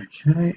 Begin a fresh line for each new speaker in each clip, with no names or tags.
Okay.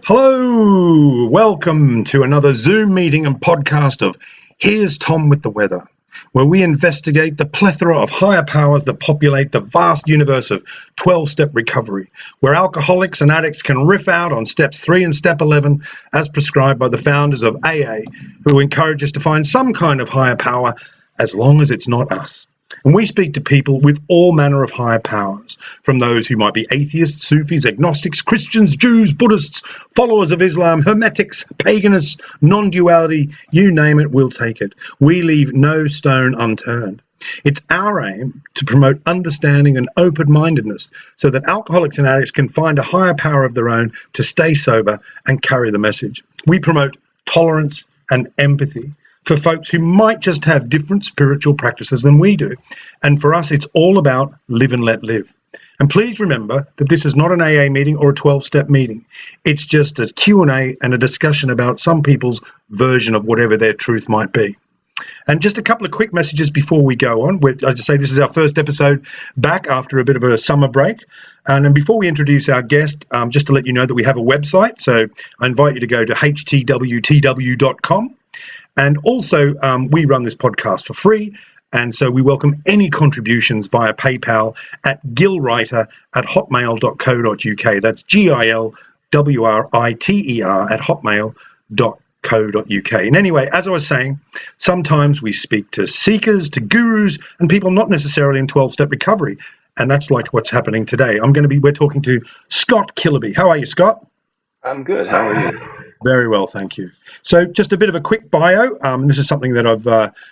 Hello, welcome to another Zoom meeting and podcast of Here's Tom with the Weather, where we investigate the plethora of higher powers that populate the vast universe of 12-step recovery, where alcoholics and addicts can riff out on steps 3 and step 11 as prescribed by the founders of AA, who encourage us to find some kind of higher power as long as it's not us. And we speak to people with all manner of higher powers, from those who might be atheists, Sufis, agnostics, Christians, Jews, Buddhists, followers of Islam, Hermetics, paganists, non-duality, you name it, we'll take it. We leave no stone unturned. It's our aim to promote understanding and open-mindedness so that alcoholics and addicts can find a higher power of their own to stay sober and carry the message. We promote tolerance and empathy for folks who might just have different spiritual practices than we do. And for us, it's all about live and let live. And please remember that this is not an AA meeting or a 12-step meeting. It's just a Q&A and a discussion about some people's version of whatever their truth might be. And just a couple of quick messages before we go on. I just say this is our first episode back after a bit of a summer break. And then before we introduce our guest, just to let you know that we have a website. So I invite you to go to htwtw.com. And also, we run this podcast for free, and so we welcome any contributions via PayPal at gilwriter@hotmail.co.uk. That's GILWRITER at hotmail.co.uk. And anyway, as I was saying, sometimes we speak to seekers, to gurus, and people not necessarily in 12-step recovery, and that's like what's happening today. We're talking to Scott Kiloby. How are you, Scott?
I'm good. How are you?
Very well, thank you. So just a bit of a quick bio. This is something that I've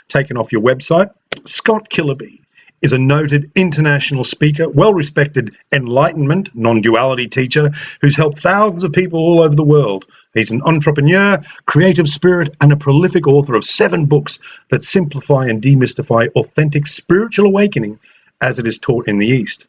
taken off your website. Scott Kiloby is a noted international speaker, well-respected enlightenment, non-duality teacher who's helped thousands of people all over the world. He's an entrepreneur, creative spirit, and a prolific author of 7 books that simplify and demystify authentic spiritual awakening as it is taught in the East.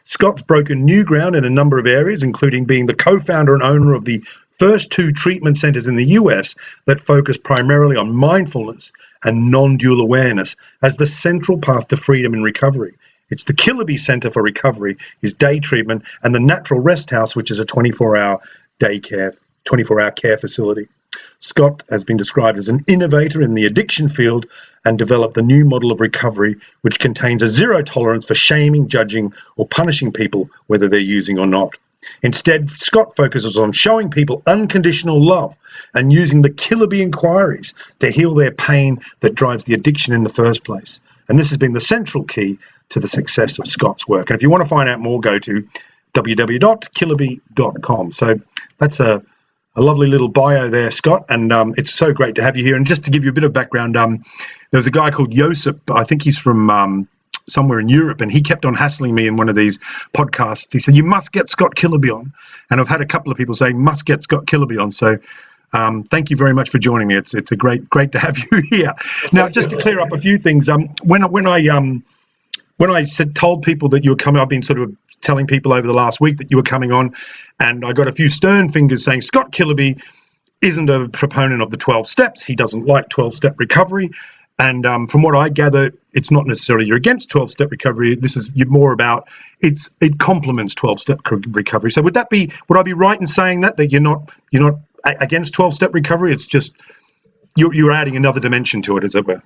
Scott's broken new ground in a number of areas, including being the co-founder and owner of the first 2 treatment centers in the US that focus primarily on mindfulness and non-dual awareness as the central path to freedom and recovery. It's the Kiloby Center for Recovery, his day treatment, and the Natural Rest House, which is a 24-hour care facility. Scott has been described as an innovator in the addiction field and developed the new model of recovery, which contains a zero tolerance for shaming, judging, or punishing people, whether they're using or not. Instead, Scott focuses on showing people unconditional love and using the Kiloby inquiries to heal their pain that drives the addiction in the first place. And this has been the central key to the success of Scott's work. And if you want to find out more, go to www.kiloby.com. So that's a lovely little bio there, Scott, and it's so great to have you here. And just to give you a bit of background, there was a guy called Josip, I think he's from somewhere in Europe, and he kept on hassling me in one of these podcasts. He said, you must get Scott Kiloby on. And I've had a couple of people saying, must get Scott Kiloby on. So thank you very much for joining me. It's a great to have you here. Now, just to clear up a few things, when I told people that you were coming, I've been sort of telling people over the last week that you were coming on, and I got a few stern fingers saying Scott Kiloby isn't a proponent of the 12 steps. He doesn't like 12-step recovery. And from what I gather, it's not necessarily you're against 12-step recovery. You're more about it complements 12-step recovery. So would I be right in saying that you're not against 12-step recovery? It's just you're adding another dimension to it, as it were.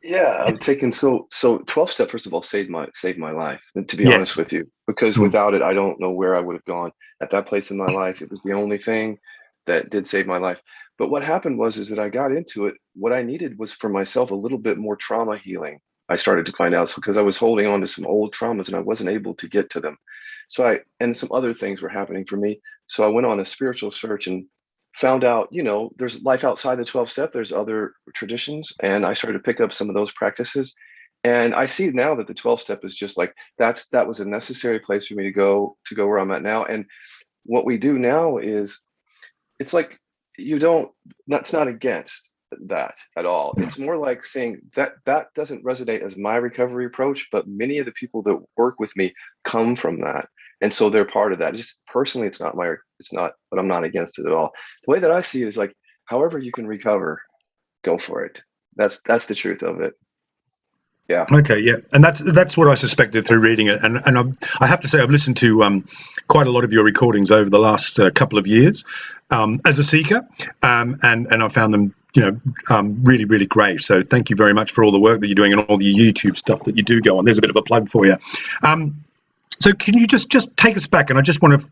Yeah, I'm taking so 12-step first of all saved my life, to be honest with you, because without it, I don't know where I would have gone at that place in my life. It was the only thing that did save my life. But what happened is that I got into it. What I needed was for myself a little bit more trauma healing. I started to find out because I was holding on to some old traumas and I wasn't able to get to them. And some other things were happening for me. So I went on a spiritual search and found out, there's life outside the 12-step, there's other traditions. And I started to pick up some of those practices. And I see now that the 12-step is just like, that was a necessary place for me to go where I'm at now. And what we do now is, it's like, that's not against that at all. It's more like saying that doesn't resonate as my recovery approach, but many of the people that work with me come from that. And so they're part of that. Just personally, but I'm not against it at all. The way that I see it is like, however you can recover, go for it. That's the truth of it. Yeah.
Okay, yeah, and that's what I suspected through reading it, and I have to say I've listened to quite a lot of your recordings over the last couple of years as a seeker, and I found them really really great. So thank you very much for all the work that you're doing and all the YouTube stuff that you do go on. There's a bit of a plug for you. So can you just take us back, and I just want to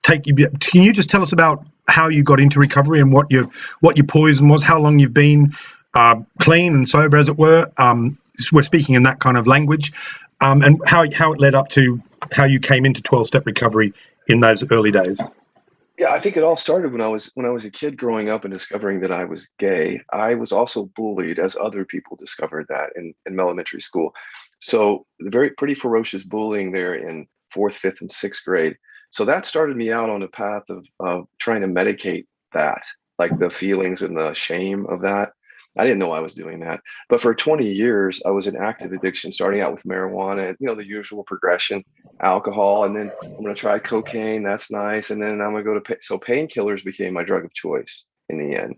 take you. Can you just tell us about how you got into recovery and what your poison was, how long you've been clean and sober, as it were. We're speaking in that kind of language, and how it led up to how you came into 12-step recovery in those early days.
Yeah, I think it all started when I was a kid growing up and discovering that I was gay. I was also bullied, as other people discovered that in elementary school. So pretty ferocious bullying there in 4th, 5th, and 6th grade. So that started me out on a path of trying to medicate that, like the feelings and the shame of that. I didn't know I was doing that. But for 20 years, I was in active addiction, starting out with marijuana, the usual progression, alcohol, and then I'm going to try cocaine. That's nice. And then I'm going to go to so painkillers became my drug of choice in the end.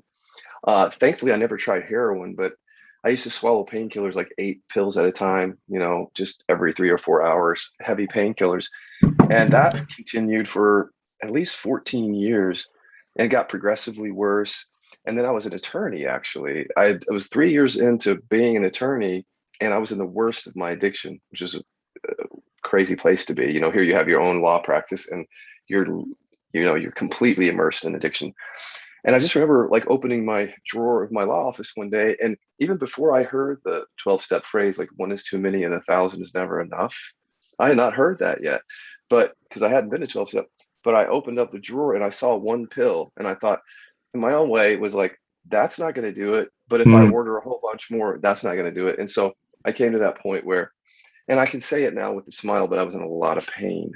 Thankfully, I never tried heroin, but I used to swallow painkillers like 8 pills at a time, just every 3 or 4 hours, heavy painkillers. And that continued for at least 14 years and got progressively worse. And then I was an attorney, actually. I was 3 years into being an attorney, and I was in the worst of my addiction, which is a crazy place to be. Here you have your own law practice, and you're completely immersed in addiction. And I just remember like opening my drawer of my law office one day, and even before I heard the 12-step phrase, like 1 is too many and 1,000 is never enough, I had not heard that yet, but because I hadn't been to 12-step. But I opened up the drawer and I saw 1 pill, and I thought, in my own way, was like, that's not going to do it. But if I order a whole bunch more, that's not going to do it. And so I came to that point where, and I can say it now with a smile, but I was in a lot of pain,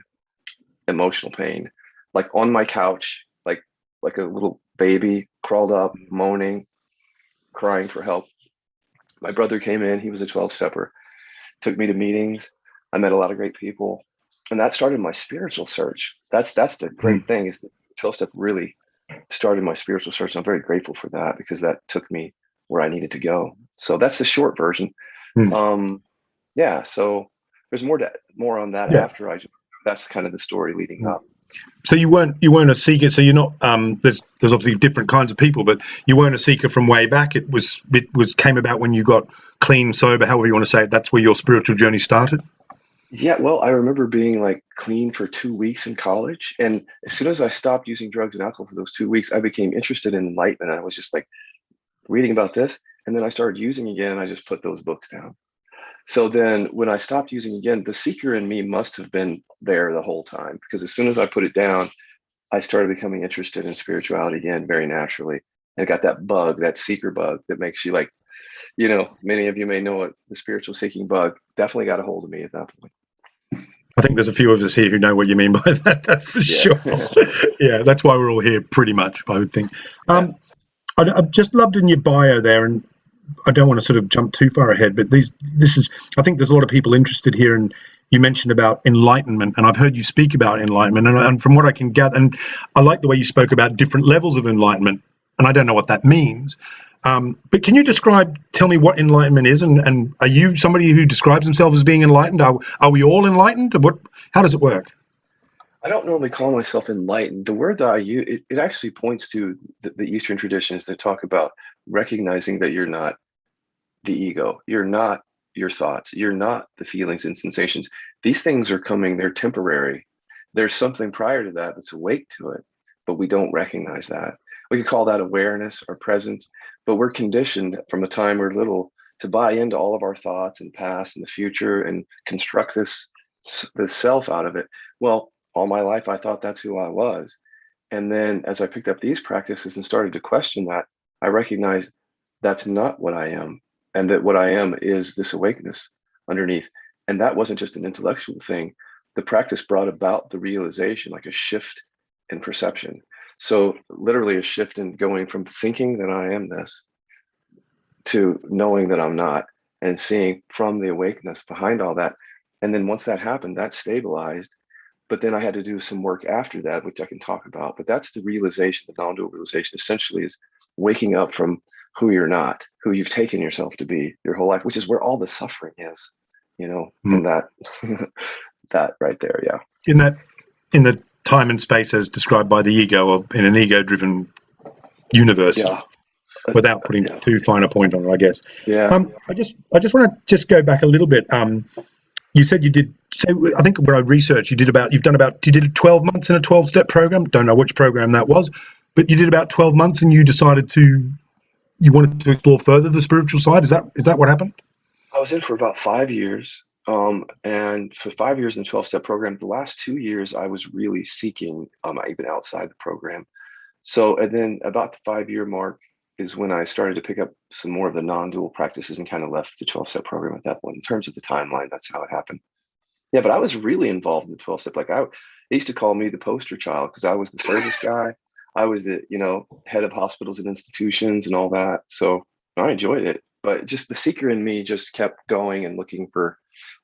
emotional pain, like on my couch, like a little baby, crawled up, moaning, crying for help. My brother came in. He was a 12-stepper, took me to meetings. I met a lot of great people, and that started my spiritual search. That's the great thing, is that 12-step really started my spiritual search. I'm very grateful for that, because that took me where I needed to go. So that's the short version. Yeah. So there's more on that after that's kind of the story leading up.
So you weren't a seeker. So you're not. There's obviously different kinds of people, but you weren't a seeker from way back. It came about when you got clean, sober, however you want to say it. That's where your spiritual journey started.
Yeah, well, I remember being like clean for 2 weeks in college. And as soon as I stopped using drugs and alcohol for those 2 weeks, I became interested in enlightenment. I was just like reading about this. And then I started using again, and I just put those books down. So then when I stopped using again, the seeker in me must have been there the whole time, because as soon as I put it down, I started becoming interested in spirituality again, very naturally. And I got that bug, that seeker bug, that makes you like, many of you may know it, the spiritual seeking bug definitely got a hold of me at that point.
I think there's a few of us here who know what you mean by that. That's for sure. Yeah, that's why we're all here, pretty much, I would think. I've just loved in your bio there, and I don't want to sort of jump too far ahead, but I think there's a lot of people interested here, and you mentioned about enlightenment, and I've heard you speak about enlightenment, and from what I can gather, and I like the way you spoke about different levels of enlightenment, and I don't know what that means. But can you tell me what enlightenment is, and are you somebody who describes themselves as being enlightened? Are we all enlightened? How does it work?
I don't normally call myself enlightened. The word that I use, it actually points to the Eastern traditions that talk about recognizing that you're not the ego, you're not your thoughts, you're not the feelings and sensations. These things are coming, they're temporary. There's something prior to that that's awake to it, but we don't recognize that. We could call that awareness or presence, but we're conditioned from the time we're little to buy into all of our thoughts and past and the future and construct this self out of it. Well, all my life, I thought that's who I was. And then as I picked up these practices and started to question that, I recognized that's not what I am. And that what I am is this awakeness underneath. And that wasn't just an intellectual thing. The practice brought about the realization, like a shift in perception. So literally a shift in going from thinking that I am this to knowing that I'm not, and seeing from the awakeness behind all that. And then once that happened, that stabilized. But then I had to do some work after that, which I can talk about. But that's the realization, the non-dual realization essentially is waking up from who you're not, who you've taken yourself to be your whole life, which is where all the suffering is, and that that right there. Yeah.
In the time and space as described by the ego, or in an ego-driven universe.
Yeah.
Without putting too fine a point on it, I guess.
Yeah.
I just want to just go back a little bit. You said you did. So I think where I researched, you did 12 months in a 12-step program. Don't know which program that was, but you did about 12 months, and you decided you wanted to explore further the spiritual side. Is that what happened?
I was in for about 5 years. And for 5 years in the 12-step program, the last 2 years I was really seeking, even outside the program. So, and then about the 5-year mark is when I started to pick up some more of the non-dual practices and kind of left the 12-step program at that point. In terms of the timeline, that's how it happened. Yeah, but I was really involved in the 12-step. Like they used to call me the poster child because I was the service guy. I was the, head of hospitals and institutions and all that. So I enjoyed it, but just the seeker in me just kept going and looking for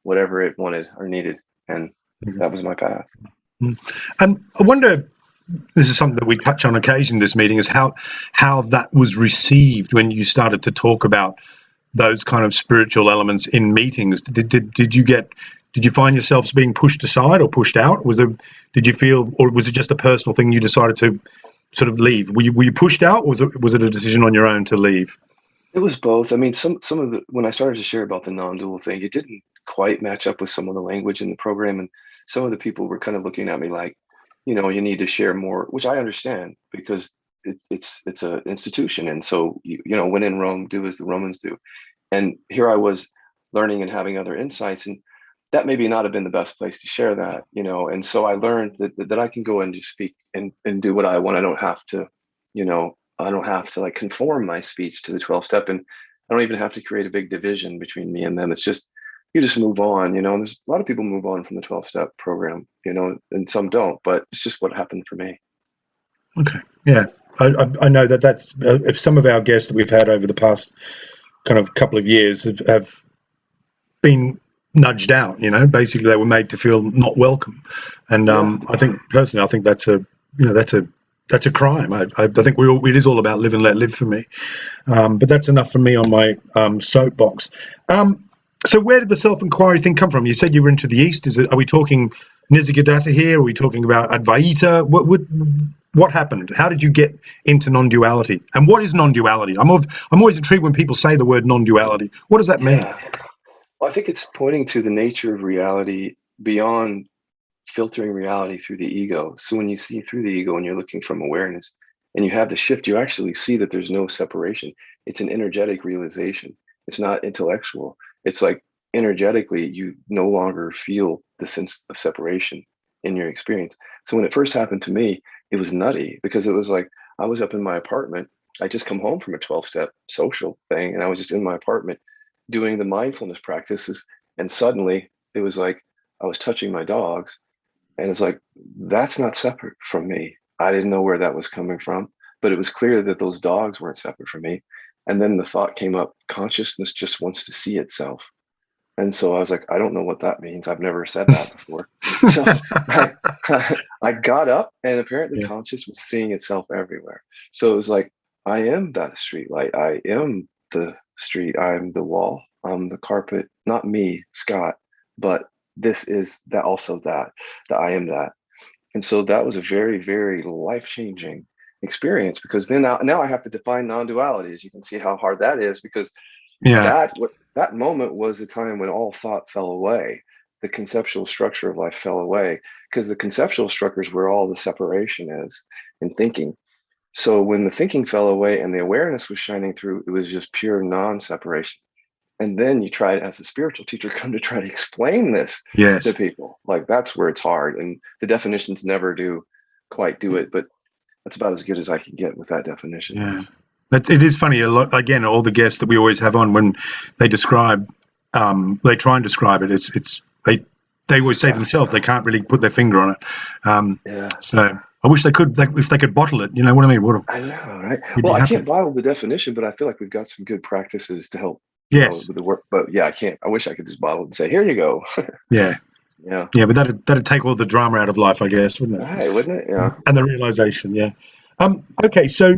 whatever it wanted or needed. And that was my path.
And I wonder, this is something that we touch on occasion in this meeting, is how that was received when you started to talk about those kind of spiritual elements in meetings. Did you find yourselves being pushed aside or pushed out? Did you feel, or was it just a personal thing you decided to sort of leave? Were you pushed out, or was it a decision on your own to leave?
It was both. I mean, some of the, when I started to share about the non-dual thing, it didn't quite match up with some of the language in the program, and some of the people were kind of looking at me like, you need to share more, which I understand because it's an institution, and so when in Rome, do as the Romans do. And here I was learning and having other insights, and that maybe not have been the best place to share that, And so I learned that I can go and just speak and do what I want. I don't have to, I don't have to like conform my speech to the 12-step, and I don't even have to create a big division between me and them. It's just, you just move on, There's a lot of people move on from the 12-step program, and some don't, but it's just what happened for me.
Okay. Yeah. I know that's, if some of our guests that we've had over the past kind of couple of years have been nudged out, basically they were made to feel not welcome. And I think personally, that's a crime. I think it is all about live and let live for me. But that's enough for me on my soapbox. So where did the self-inquiry thing come from? You said you were into the East. Are we talking Nisargadatta here? Are we talking about Advaita? What happened? How did you get into non-duality? And what is non-duality? I'm always intrigued when people say the word non-duality. What does that mean?
Well, I think it's pointing to the nature of reality beyond filtering reality through the ego. So when you see through the ego and you're looking from awareness and you have the shift, you actually see that there's no separation. It's an energetic realization. It's not intellectual. It's like energetically, you no longer feel the sense of separation in your experience. So when it first happened to me, it was nutty because it was like, I was up in my apartment. I just come home from a 12-step social thing. And I was just in my apartment doing the mindfulness practices. And suddenly it was like, I was touching my dogs and it's like, that's not separate from me. I didn't know where that was coming from, but it was clear that those dogs weren't separate from me. And then the thought came up, consciousness just wants to see itself. And so I was like, I don't know what that means. I've never said that before. So I got up and apparently conscious was seeing itself everywhere. So it was like, I am that street light. I am the street. I'm the wall. I'm the carpet, not me, Scott, but this is that also that I am that. And so that was a very, very life-changing experience because then now I have to define non-duality. As you can see how hard that is because that moment was a time when all thought fell away. The conceptual structure of life fell away because the conceptual structure is where all the separation is in thinking. So when the thinking fell away and the awareness was shining through, it was just pure non-separation. And then you try as a spiritual teacher come to try to explain this to people. Like that's where it's hard. And the definitions never do quite do it, but that's about as good as I can get with that definition.
Yeah. But it is funny, a lot, again, all the guests that we always have on, when they describe, they try and describe it, they always say themselves they can't really put their finger on it. So I wish they could, if they could bottle it, you know what I mean?
I know, right? Well, I can't bottle the definition, but I feel like we've got some good practices to help with the work. But yeah, I wish I could just bottle it and say, here you go.
Yeah, but that'd take all the drama out of life, I guess, wouldn't it?
Right, wouldn't it? Yeah.
And the realization, okay, so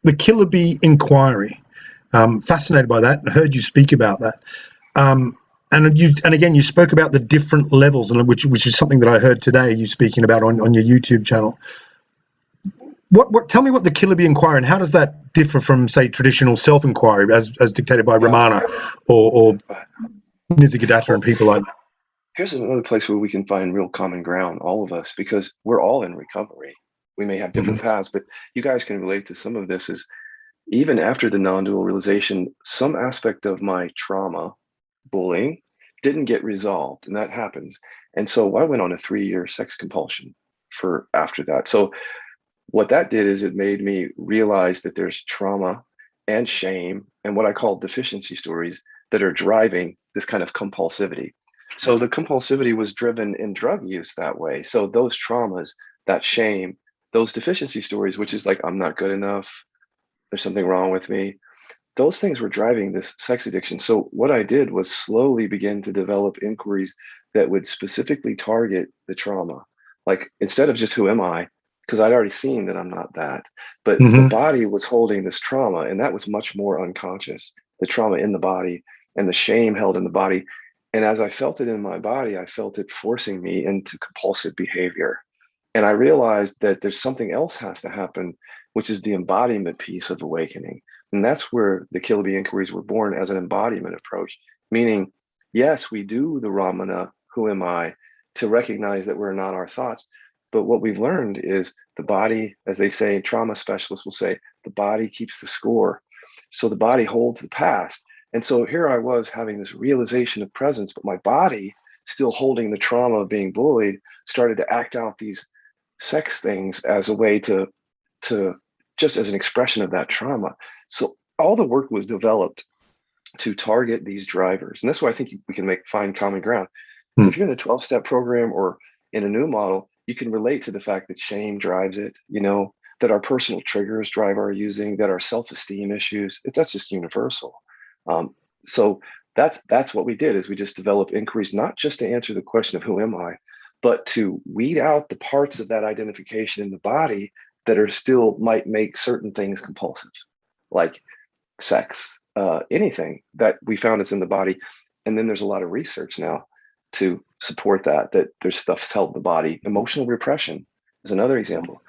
the Kiloby inquiry, Fascinated by that, and heard you speak about that. And again, you spoke about the different levels, and which is something that I heard today. You speaking about on your YouTube channel. Tell me what the Kiloby inquiry, and how does that differ from, say, traditional self-inquiry as dictated by Ramana or Nisargadatta and people like that?
Here's another place where we can find real common ground, all of us, because we're all in recovery. We may have different paths, but you guys can relate to some of this. Is even after the non-dual realization, some aspect of my trauma, bullying, didn't get resolved, and that happens. And so I went on a 3-year sex compulsion for after that. So what that did is it made me realize that there's trauma and shame and what I call deficiency stories that are driving this kind of compulsivity. So the compulsivity was driven in drug use that way. So those traumas, that shame, those deficiency stories, which is like, I'm not good enough, there's something wrong with me, those things were driving this sex addiction. So what I did was slowly begin to develop inquiries that would specifically target the trauma. Like, instead of just who am I, because I'd already seen that I'm not that, but the body was holding this trauma, and that was much more unconscious, the trauma in the body and the shame held in the body. And as I felt it in my body, I felt it forcing me into compulsive behavior. And I realized that there's something else has to happen, which is the embodiment piece of awakening. And that's where the Kiloby inquiries were born, as an embodiment approach, meaning, yes, we do the Ramana, who am I, to recognize that we're not our thoughts. But what we've learned is the body, as they say, trauma specialists will say, the body keeps the score. So the body holds the past. And so here I was having this realization of presence, but my body, still holding the trauma of being bullied, started to act out these sex things as a way to just as an expression of that trauma. So all the work was developed to target these drivers. And that's why I think we can find common ground. So if you're in the 12-step program or in a new model, you can relate to the fact that shame drives it, that our personal triggers drive our using, that our self-esteem issues, that's just universal. So that's what we did, is we just developed inquiries, not just to answer the question of who am I, but to weed out the parts of that identification in the body that are still might make certain things compulsive, like sex, anything that we found is in the body. And then there's a lot of research now to support that there's stuff held in the body. Emotional repression is another example.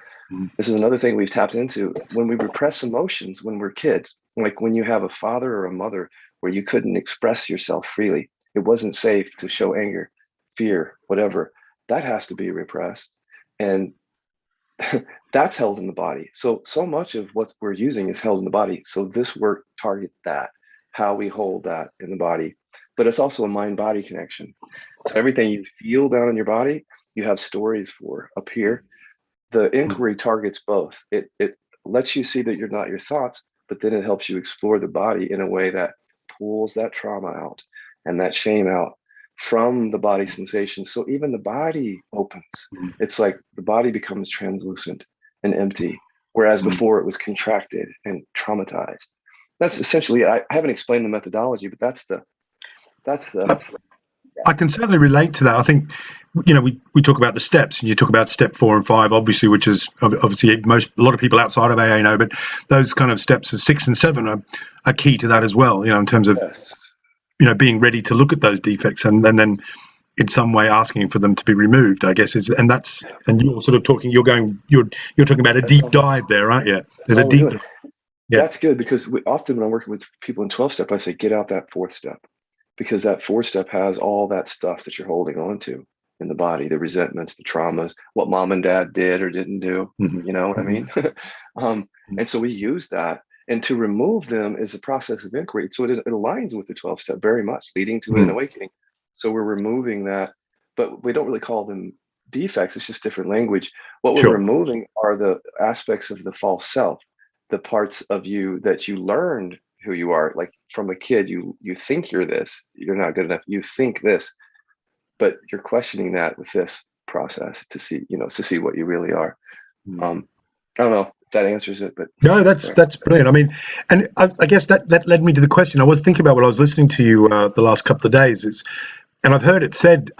This is another thing we've tapped into. When we repress emotions when we're kids, like when you have a father or a mother where you couldn't express yourself freely, it wasn't safe to show anger, fear, whatever, that has to be repressed. And that's held in the body. So much of what we're using is held in the body. So this work targets that, how we hold that in the body. But it's also a mind-body connection. So everything you feel down in your body, you have stories for up here. The inquiry targets both. It lets you see that you're not your thoughts, but then it helps you explore the body in a way that pulls that trauma out and that shame out from the body sensations. So even the body opens. It's like the body becomes translucent and empty, whereas before it was contracted and traumatized. That's essentially, I haven't explained the methodology, but that's the
I can certainly relate to that. I think, we talk about the steps, and you talk about step 4 and 5, obviously, which is obviously a lot of people outside of AA know, but those kind of steps of 6 and 7 are key to that as well, in terms of, being ready to look at those defects and then in some way asking for them to be removed, I guess, and you're sort of talking, you're talking about a deep dive there, aren't you? There's a deep dive.
Yeah. That's good, because often when I'm working with people in 12-step, I say, get out that 4th step, because that 4th step has all that stuff that you're holding on to in the body, the resentments, the traumas, what mom and dad did or didn't do, you know what I mean? And so we use that. And to remove them is a process of inquiry. So it aligns with the 12-step very much, leading to an awakening. So we're removing that, but we don't really call them defects. It's just different language. What we're removing are the aspects of the false self, the parts of you that you learned who you are. Like from a kid, you think you're this, you're not good enough, you think this, but you're questioning that with this process to see what you really are. I don't know if that answers it, but
no, that's brilliant. I mean, and I guess that led me to the question I was thinking about when I was listening to you the last couple of days. And I've heard it said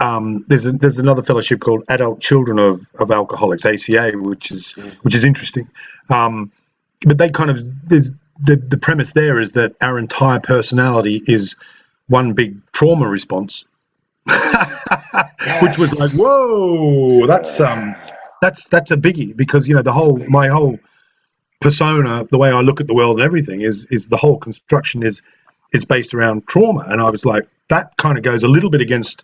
there's another fellowship called Adult Children of Alcoholics, ACA, which is interesting. But they kind of the premise there is that our entire personality is one big trauma response. Which was like, whoa, that's a biggie, because my whole persona, the way I look at the world and everything is the whole construction is based around trauma. And I was like, that kind of goes a little bit against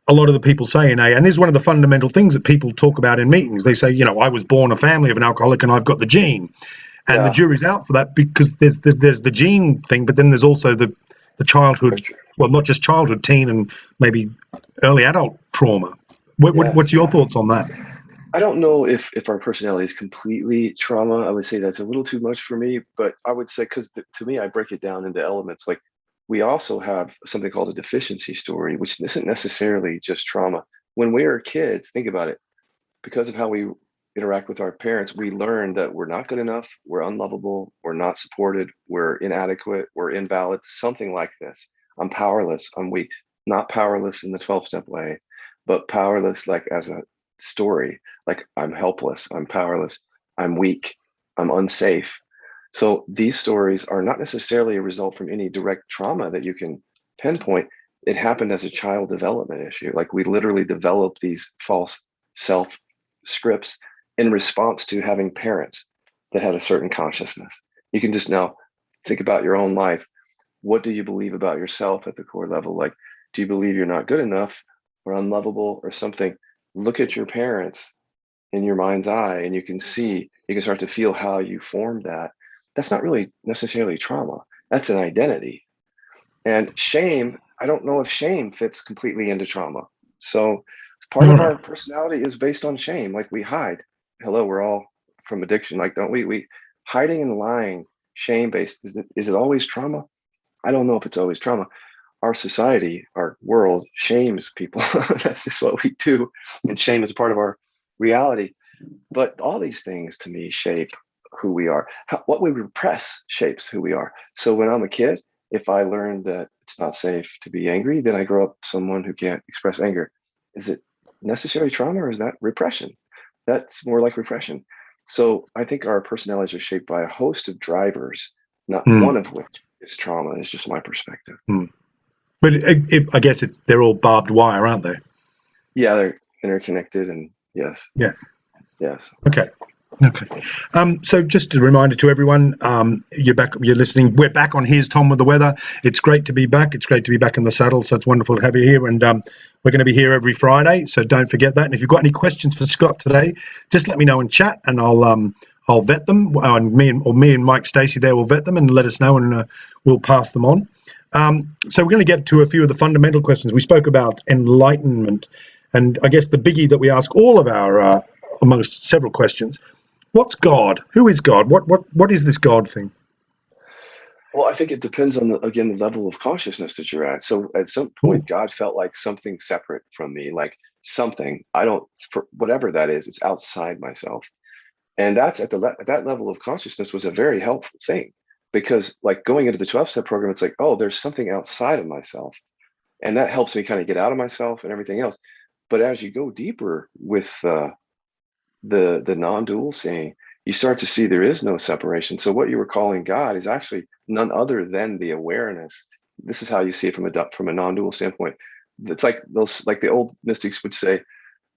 a lot of the people say in AA. And this is one of the fundamental things that people talk about in meetings. They say, I was born a family of an alcoholic and I've got the gene. And the jury's out for that, because there's the gene thing, but then there's also the childhood, well, not just childhood, teen and maybe early adult trauma. What's your thoughts on that?
I don't know if our personality is completely trauma. I would say that's a little too much for me, but I would say, because to me, I break it down into elements. Like, we also have something called a deficiency story, which isn't necessarily just trauma. When we were kids, think about it, because of how we interact with our parents, we learn that we're not good enough, we're unlovable, we're not supported, we're inadequate, we're invalid, something like this. I'm powerless, I'm weak. Not powerless in the 12-step way, but powerless like as a story, like I'm helpless, I'm powerless, I'm weak, I'm unsafe. So these stories are not necessarily a result from any direct trauma that you can pinpoint. It happened as a child development issue. Like, we literally developed these false self scripts in response to having parents that had a certain consciousness. You can just now think about your own life. What do you believe about yourself at the core level? Like, do you believe you're not good enough or unlovable or something? Look at your parents in your mind's eye, and you can start to feel how you formed that. That's not really necessarily trauma. That's an identity. And shame, I don't know if shame fits completely into trauma. So part of our personality is based on shame. Like, we hide. Hello, we're all from addiction. Like, don't we hiding and lying, shame-based. Is it always trauma? I don't know if it's always trauma. Our society, our world shames people. That's just what we do. And shame is a part of our reality. But all these things, to me, shape who we are. What we repress shapes who we are. So when I'm a kid, if I learn that it's not safe to be angry, then I grow up someone who can't express anger. Is it necessary trauma, or is that repression? That's more like repression. So I think our personalities are shaped by a host of drivers, not one of which is trauma. Is just my perspective.
But I guess they're all barbed wire, aren't they?
Yeah, they're interconnected, and yes.
Okay. So just a reminder to everyone, you're listening. We're back on Here's Tom with the Weather. It's great to be back. It's great to be back in the saddle. So it's wonderful to have you here. And we're going to be here every Friday. So don't forget that. And if you've got any questions for Scott today, just let me know in chat, and I'll vet them. And me and Mike Stacey there will vet them and let us know, and we'll pass them on. So we're going to get to a few of the fundamental questions. We spoke about enlightenment, and I guess the biggie that we ask all of our, amongst several questions, what's God? Who is God? What is this God thing?
Well, I think it depends on, the level of consciousness that you're at. So at some point, God felt like something separate from me, like something, for whatever that is, it's outside myself. And that's at that level of consciousness was a very helpful thing, because like going into the 12-step program, it's like, oh, there's something outside of myself. And that helps me kind of get out of myself and everything else. But as you go deeper with the non-dual seeing, you start to see there is no separation. So what you were calling God is actually none other than the awareness. This is how you see it from a non-dual standpoint. It's like the old mystics would say,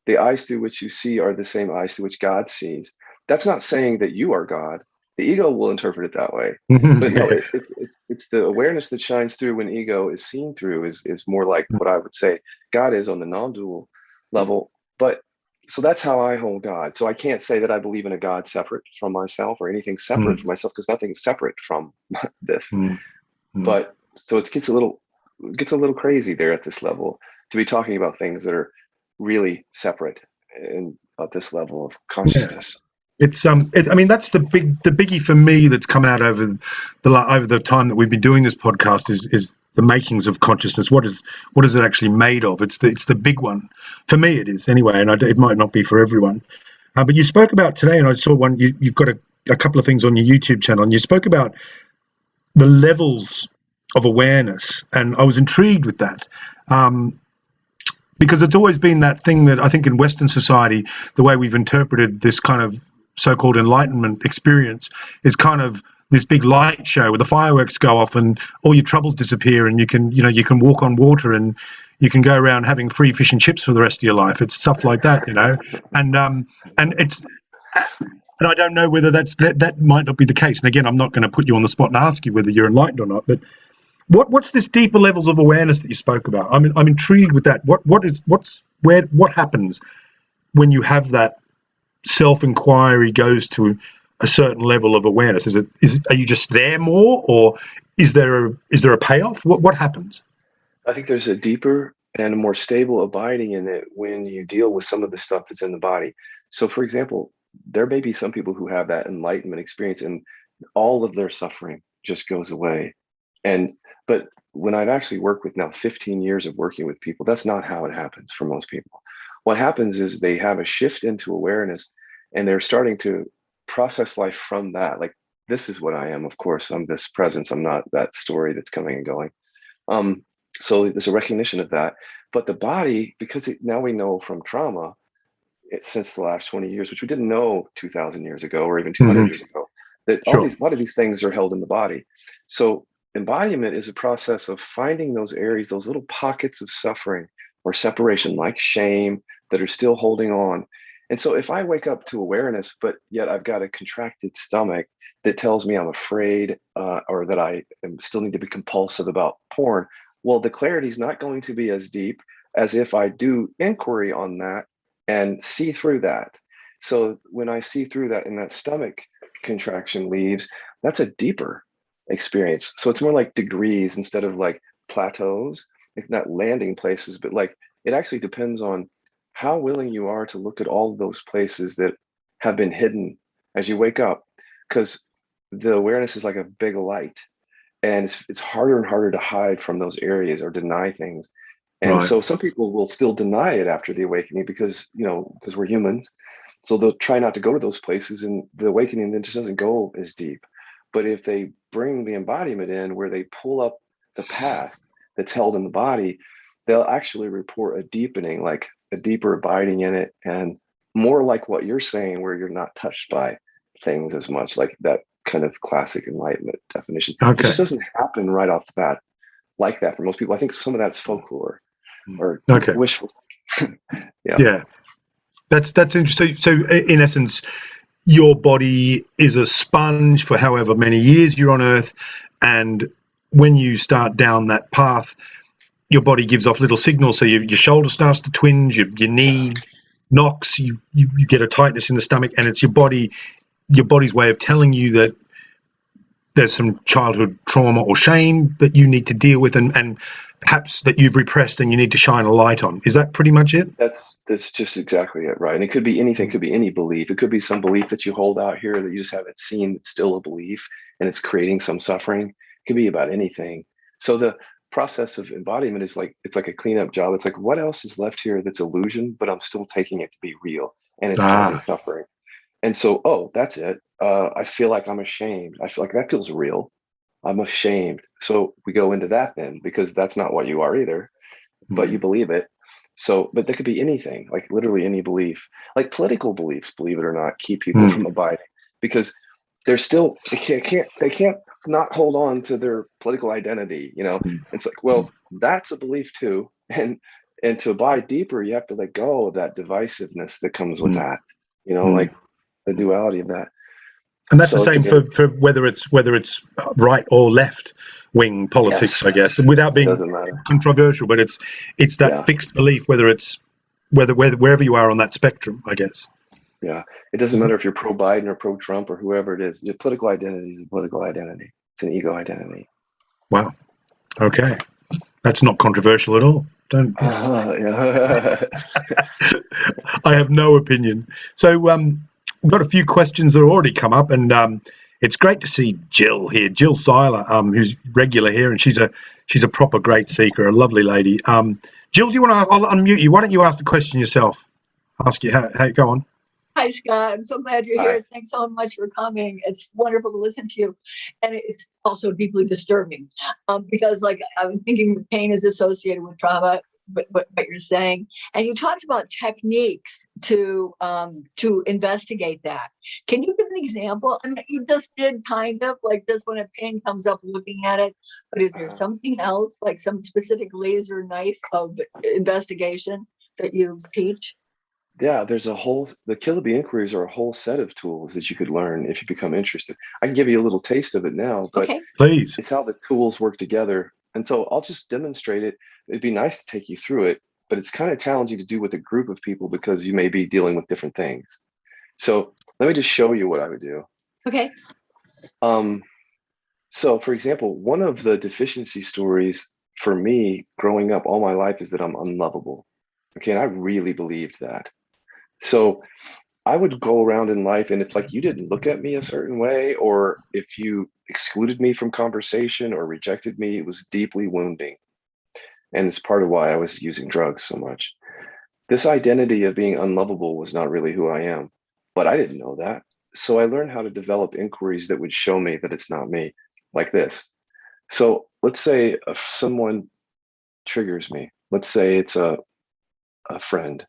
the eyes through which you see are the same eyes through which God sees. That's not saying that you are God. The ego will interpret it that way. But no, it's the awareness that shines through when ego is seen through is more like what I would say God is on the non-dual level. But so that's how I hold God. So I can't say that I believe in a God separate from myself or anything separate from myself, because nothing's separate from this. But so it gets a little crazy there at this level to be talking about things that are really separate and at this level of consciousness.
It's I mean, that's the biggie for me that's come out over the time that we've been doing this podcast is the makings of consciousness. What is it actually made of? It's the big one for me. It is anyway, and it might not be for everyone. But you spoke about today, and I saw one. You've got a couple of things on your YouTube channel, and you spoke about the levels of awareness, and I was intrigued with that. Because it's always been that thing that I think in Western society, the way we've interpreted this kind of so-called enlightenment experience is kind of this big light show where the fireworks go off and all your troubles disappear, and you can walk on water, and you can go around having free fish and chips for the rest of your life. It's stuff like that, and it's. And I don't know whether that might not be the case. And again, I'm not going to put you on the spot and ask you whether you're enlightened or not. But what's this deeper levels of awareness that you spoke about? I'm intrigued with that. What happens when you have that self-inquiry goes to a certain level of awareness? Are you just there more, or is there a payoff? What happens?
I think there's a deeper and a more stable abiding in it when you deal with some of the stuff that's in the body. So, for example, there may be some people who have that enlightenment experience and all of their suffering just goes away. But when I've actually worked with now 15 years of working with people, that's not how it happens for most people. What happens is they have a shift into awareness and they're starting to process life from that. Like, this is what I am. Of course, I'm this presence. I'm not that story that's coming and going. So there's a recognition of that. But the body, because now we know from trauma, since the last 20 years, which we didn't know 2,000 years ago or even 200 years ago, that a lot of these things are held in the body. So embodiment is a process of finding those areas, those little pockets of suffering or separation, like shame, that are still holding on. And so if I wake up to awareness, but yet I've got a contracted stomach that tells me I'm afraid or that I still need to be compulsive about porn, well, the clarity is not going to be as deep as if I do inquiry on that and see through that. So when I see through that and that stomach contraction leaves, that's a deeper experience. So it's more like degrees instead of like plateaus. It's not landing places, but like it actually depends on how willing you are to look at all of those places that have been hidden as you wake up. Because the awareness is like a big light, and it's harder and harder to hide from those areas or deny things. And so some people will still deny it after the awakening because we're humans. So they'll try not to go to those places, and the awakening then just doesn't go as deep. But if they bring the embodiment in where they pull up the past that's held in the body, they'll actually report a deepening, like a deeper abiding in it, and more like what you're saying, where you're not touched by things as much, like that kind of classic enlightenment definition. It just doesn't happen right off the bat like that for most people. I think some of that's folklore or wishful thinking.
Yeah, that's interesting. So in essence, your body is a sponge for however many years you're on Earth, and when you start down that path, your body gives off little signals. So your shoulder starts to twinge, your knee knocks, you get a tightness in the stomach, and it's your body's way of telling you that there's some childhood trauma or shame that you need to deal with, and perhaps that you've repressed and you need to shine a light on. Is that pretty much it?
That's just exactly it, right? And it could be anything. It could be any belief. It could be some belief that you hold out here that you just haven't seen. It's still a belief, and it's creating some suffering. It could be about anything. So the process of embodiment is like, it's like a cleanup job. It's like, what else is left here that's illusion, but I'm still taking it to be real, and it's causing suffering. And so, that's it. I feel like I'm ashamed. I feel like that feels real. I'm ashamed. So we go into that then, because that's not what you are either, but you believe it. So, but that could be anything, like literally any belief, like political beliefs, believe it or not, keep people from abiding, because they're still, they can't not hold on to their political identity. It's like, well, that's a belief too. And to abide deeper, you have to let go of that divisiveness that comes with that, like the duality of that.
And that's the same for whether it's right or left wing politics, yes. I guess, and without being controversial, but it's that fixed belief, whether wherever you are on that spectrum, I guess.
Yeah, it doesn't matter if you're pro Biden or pro Trump or whoever it is. Your political identity is a political identity. It's an ego identity.
Wow. Okay, that's not controversial at all. Don't.
Yeah.
I have no opinion. So we've got a few questions that have already come up, and it's great to see Jill here, Jill Seiler, who's regular here, and she's a proper great seeker, a lovely lady. Jill, do you want to? I'll unmute you. Why don't you ask the question yourself? Ask you how go on.
Hi, Scott. I'm so glad you're here. Thanks so much for coming. It's wonderful to listen to you. And it's also deeply disturbing because, like, I was thinking pain is associated with trauma. what you're saying. And you talked about techniques to investigate that. Can you give an example? I mean, you just did kind of like this when a pain comes up, looking at it. But is there something else, like some specific laser knife of investigation that you teach?
Yeah, the Kiloby inquiries are a whole set of tools that you could learn if you become interested. I can give you a little taste of it now, but
Okay.
Please.
it's how the tools work together. And so I'll just demonstrate it. It'd be nice to take you through it, but it's kind of challenging to do with a group of people because you may be dealing with different things. So let me just show you what I would do.
Okay.
So for example, one of the deficiency stories for me growing up all my life is that I'm unlovable. Okay, and I really believed that. So I would go around in life, and if like you didn't look at me a certain way, or if you excluded me from conversation or rejected me, it was deeply wounding. And it's part of why I was using drugs so much. This identity of being unlovable was not really who I am, but I didn't know that. So I learned how to develop inquiries that would show me that it's not me, like this. So let's say if someone triggers me, let's say it's a friend.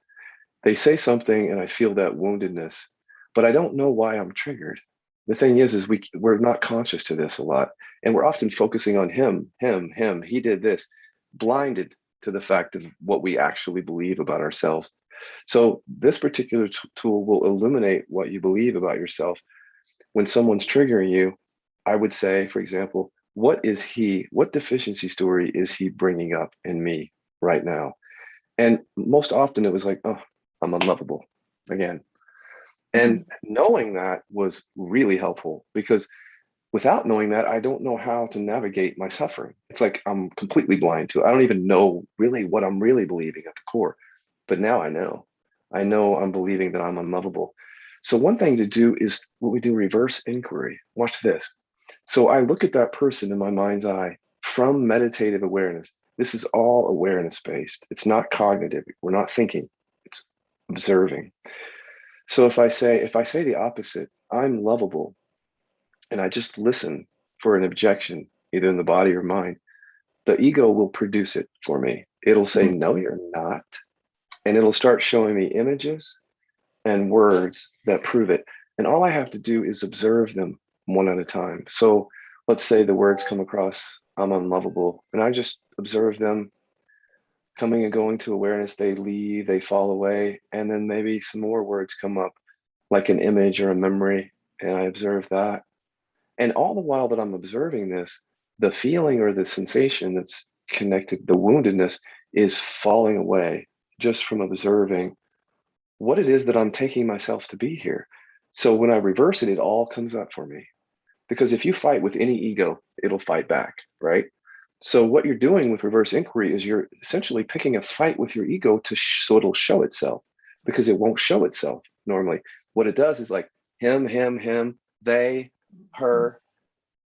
They say something and I feel that woundedness, but I don't know why I'm triggered. The thing is we're not conscious to this a lot. And we're often focusing on him, he did this, blinded to the fact of what we actually believe about ourselves. So this particular tool will illuminate what you believe about yourself. When someone's triggering you, I would say, for example, what deficiency story is he bringing up in me right now? And most often it was like, oh, I'm unlovable again. And knowing that was really helpful because without knowing that, I don't know how to navigate my suffering. It's like I'm completely blind to it. I don't even know really what I'm really believing at the core. But now I know. I know I'm believing that I'm unlovable. So one thing to do is what we do, reverse inquiry. Watch this. So I look at that person in my mind's eye from meditative awareness. This is all awareness based. It's not cognitive. We're not thinking. It's observing. So if I say the opposite, I'm lovable, and I just listen for an objection, either in the body or mind, the ego will produce it for me. It'll say, no, you're not. And it'll start showing me images and words that prove it. And all I have to do is observe them one at a time. So let's say the words come across, I'm unlovable, and I just observe them coming and going to awareness. They leave, they fall away, and then maybe some more words come up, like an image or a memory, and I observe that. And all the while that I'm observing this, the feeling or the sensation that's connected, the woundedness, is falling away just from observing what it is that I'm taking myself to be here. So when I reverse it, it all comes up for me. Because if you fight with any ego, it'll fight back, right? So what you're doing with reverse inquiry is you're essentially picking a fight with your ego so it'll show itself, because it won't show itself normally. What it does is like him, they, her,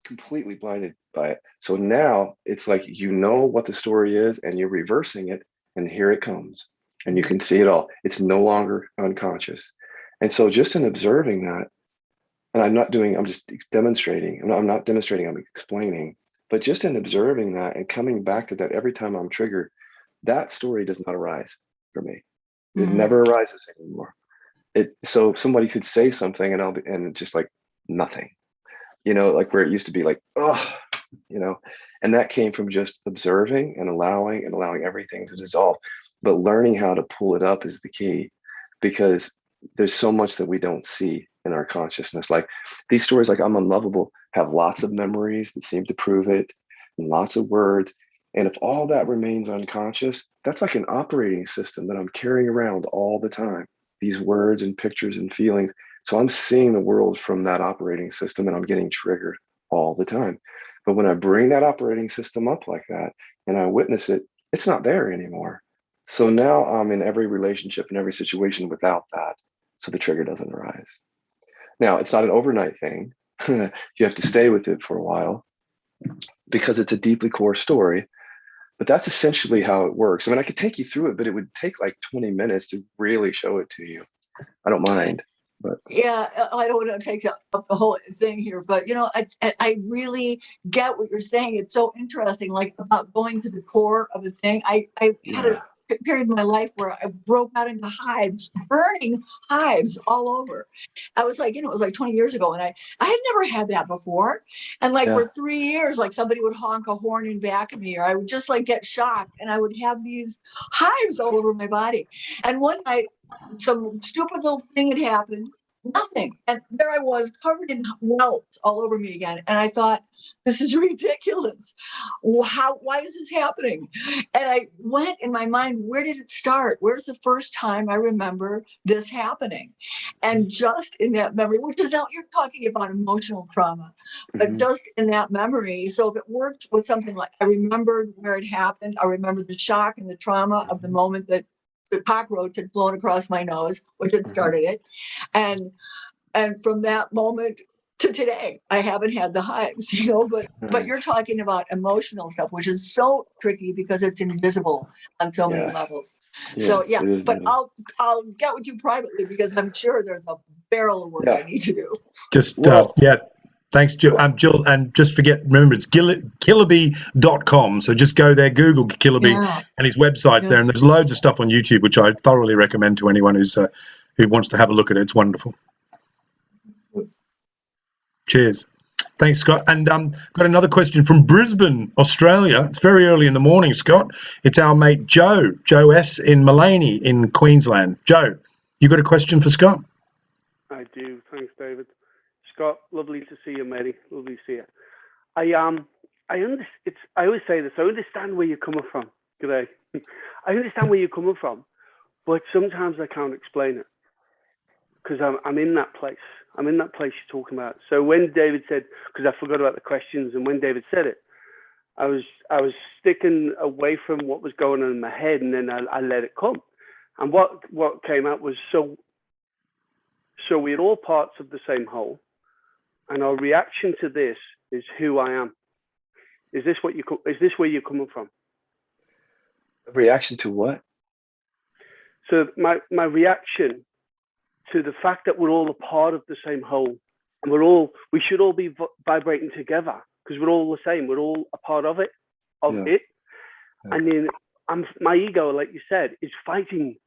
completely blinded by it. So now it's like, you know what the story is and you're reversing it, and here it comes. And you can see it all. It's no longer unconscious. And so just in observing that, and I'm just demonstrating. I'm not demonstrating, I'm explaining. But just in observing that and coming back to that every time I'm triggered, that story does not arise for me. It never arises anymore. So somebody could say something and just like nothing, like where it used to be like, oh, and that came from just observing and allowing everything to dissolve. But learning how to pull it up is the key, because there's so much that we don't see in our consciousness. Like these stories, like I'm unlovable, have lots of memories that seem to prove it, and lots of words. And if all that remains unconscious, that's like an operating system that I'm carrying around all the time, these words and pictures and feelings. So I'm seeing the world from that operating system, and I'm getting triggered all the time. But when I bring that operating system up like that and I witness it, it's not there anymore. So now I'm in every relationship and every situation without that. So the trigger doesn't arise. Now, it's not an overnight thing. You have to stay with it for a while because it's a deeply core story. But that's essentially how it works. I mean, I could take you through it, but it would take like 20 minutes to really show it to you. I don't mind. But
yeah, I don't want to take up the whole thing here, but I really get what you're saying. It's so interesting, like about going to the core of the thing. I had period in my life where I broke out into hives, burning hives all over. I was like, it was like 20 years ago, and I had never had that before. And like for 3 years, like somebody would honk a horn in back of me, or I would just like get shocked, and I would have these hives all over my body. And one night, some stupid little thing had happened. Nothing. And there I was covered in welts all over me again. And I thought, this is ridiculous. Why is this happening? And I went in my mind, where did it start? Where's the first time I remember this happening? And just in that memory, which is now you're talking about emotional trauma, but just in that memory. So if it worked with something like I remembered where it happened, I remembered the shock and the trauma of the moment that the cockroach had flown across my nose, which had started it. And from that moment to today, I haven't had the hives, but you're talking about emotional stuff, which is so tricky because it's invisible on so many levels.
Yes,
so yeah, but
invisible.
I'll get with you privately because I'm sure there's a barrel of work I need to do.
Just, thanks, Jill. Jill, and just remember, it's Kiloby.com. So just go there, Google Kiloby, and his website's there. And there's loads of stuff on YouTube, which I thoroughly recommend to anyone who wants to have a look at it. It's wonderful. Cheers. Thanks, Scott. And got another question from Brisbane, Australia. It's very early in the morning, Scott. It's our mate Joe S. in Mullaney in Queensland. Joe, you got a question for Scott?
I do. Thanks, David. Scott, lovely to see you, matey. Lovely to see you. I always say this. I understand where you're coming from. G'day. I understand where you're coming from, but sometimes I can't explain it because I'm in that place. I'm in that place you're talking about. So when David said, because I forgot about the questions, and when David said it, I was sticking away from what was going on in my head, and then I let it come. And what came out was so we're all parts of the same whole, and our reaction to this is who I am. Is this where you're coming from?
A reaction to what?
So my reaction to the fact that we're all a part of the same whole, and we should all be vibrating together because we're all the same. We're all a part of it, it. And then my ego, like you said, is fighting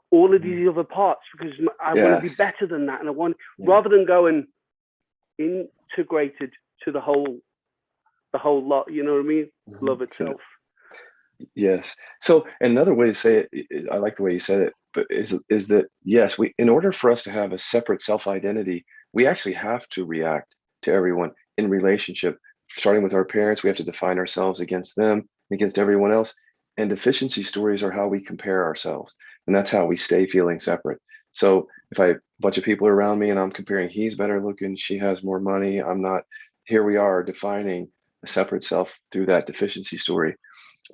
all of these other parts because I want to be better than that, and I want rather than going integrated to the whole lot. You know what I mean? Love itself.
Yes. So another way to say it, I like the way you said it, but is that yes, in order for us to have a separate self-identity, we actually have to react to everyone in relationship. Starting with our parents, we have to define ourselves against them, against everyone else. And deficiency stories are how we compare ourselves. And that's how we stay feeling separate. So if a bunch of people are around me and I'm comparing, he's better looking, she has more money, I'm not, here we are defining a separate self through that deficiency story.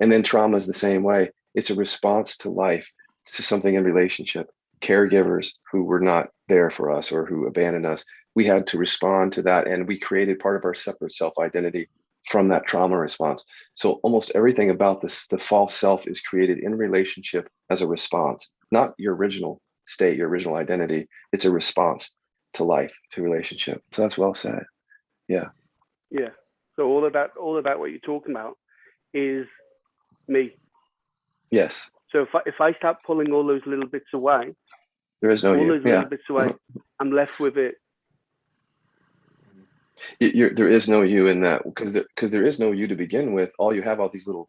And then trauma is the same way. It's a response to life, to something in relationship. Caregivers who were not there for us or who abandoned us, we had to respond to that. And we created part of our separate self-identity from that trauma response. So almost everything about this, the false self, is created in relationship as a response, not your original state, your original identity. It's a response to life, to relationship. So that's well said. Yeah.
Yeah. So all of that what you're talking about is me.
Yes.
So if I start pulling all those little bits away,
there is no you.
Little bits away, I'm left with it.
There is no you in that because there is no you to begin with. All you have all these little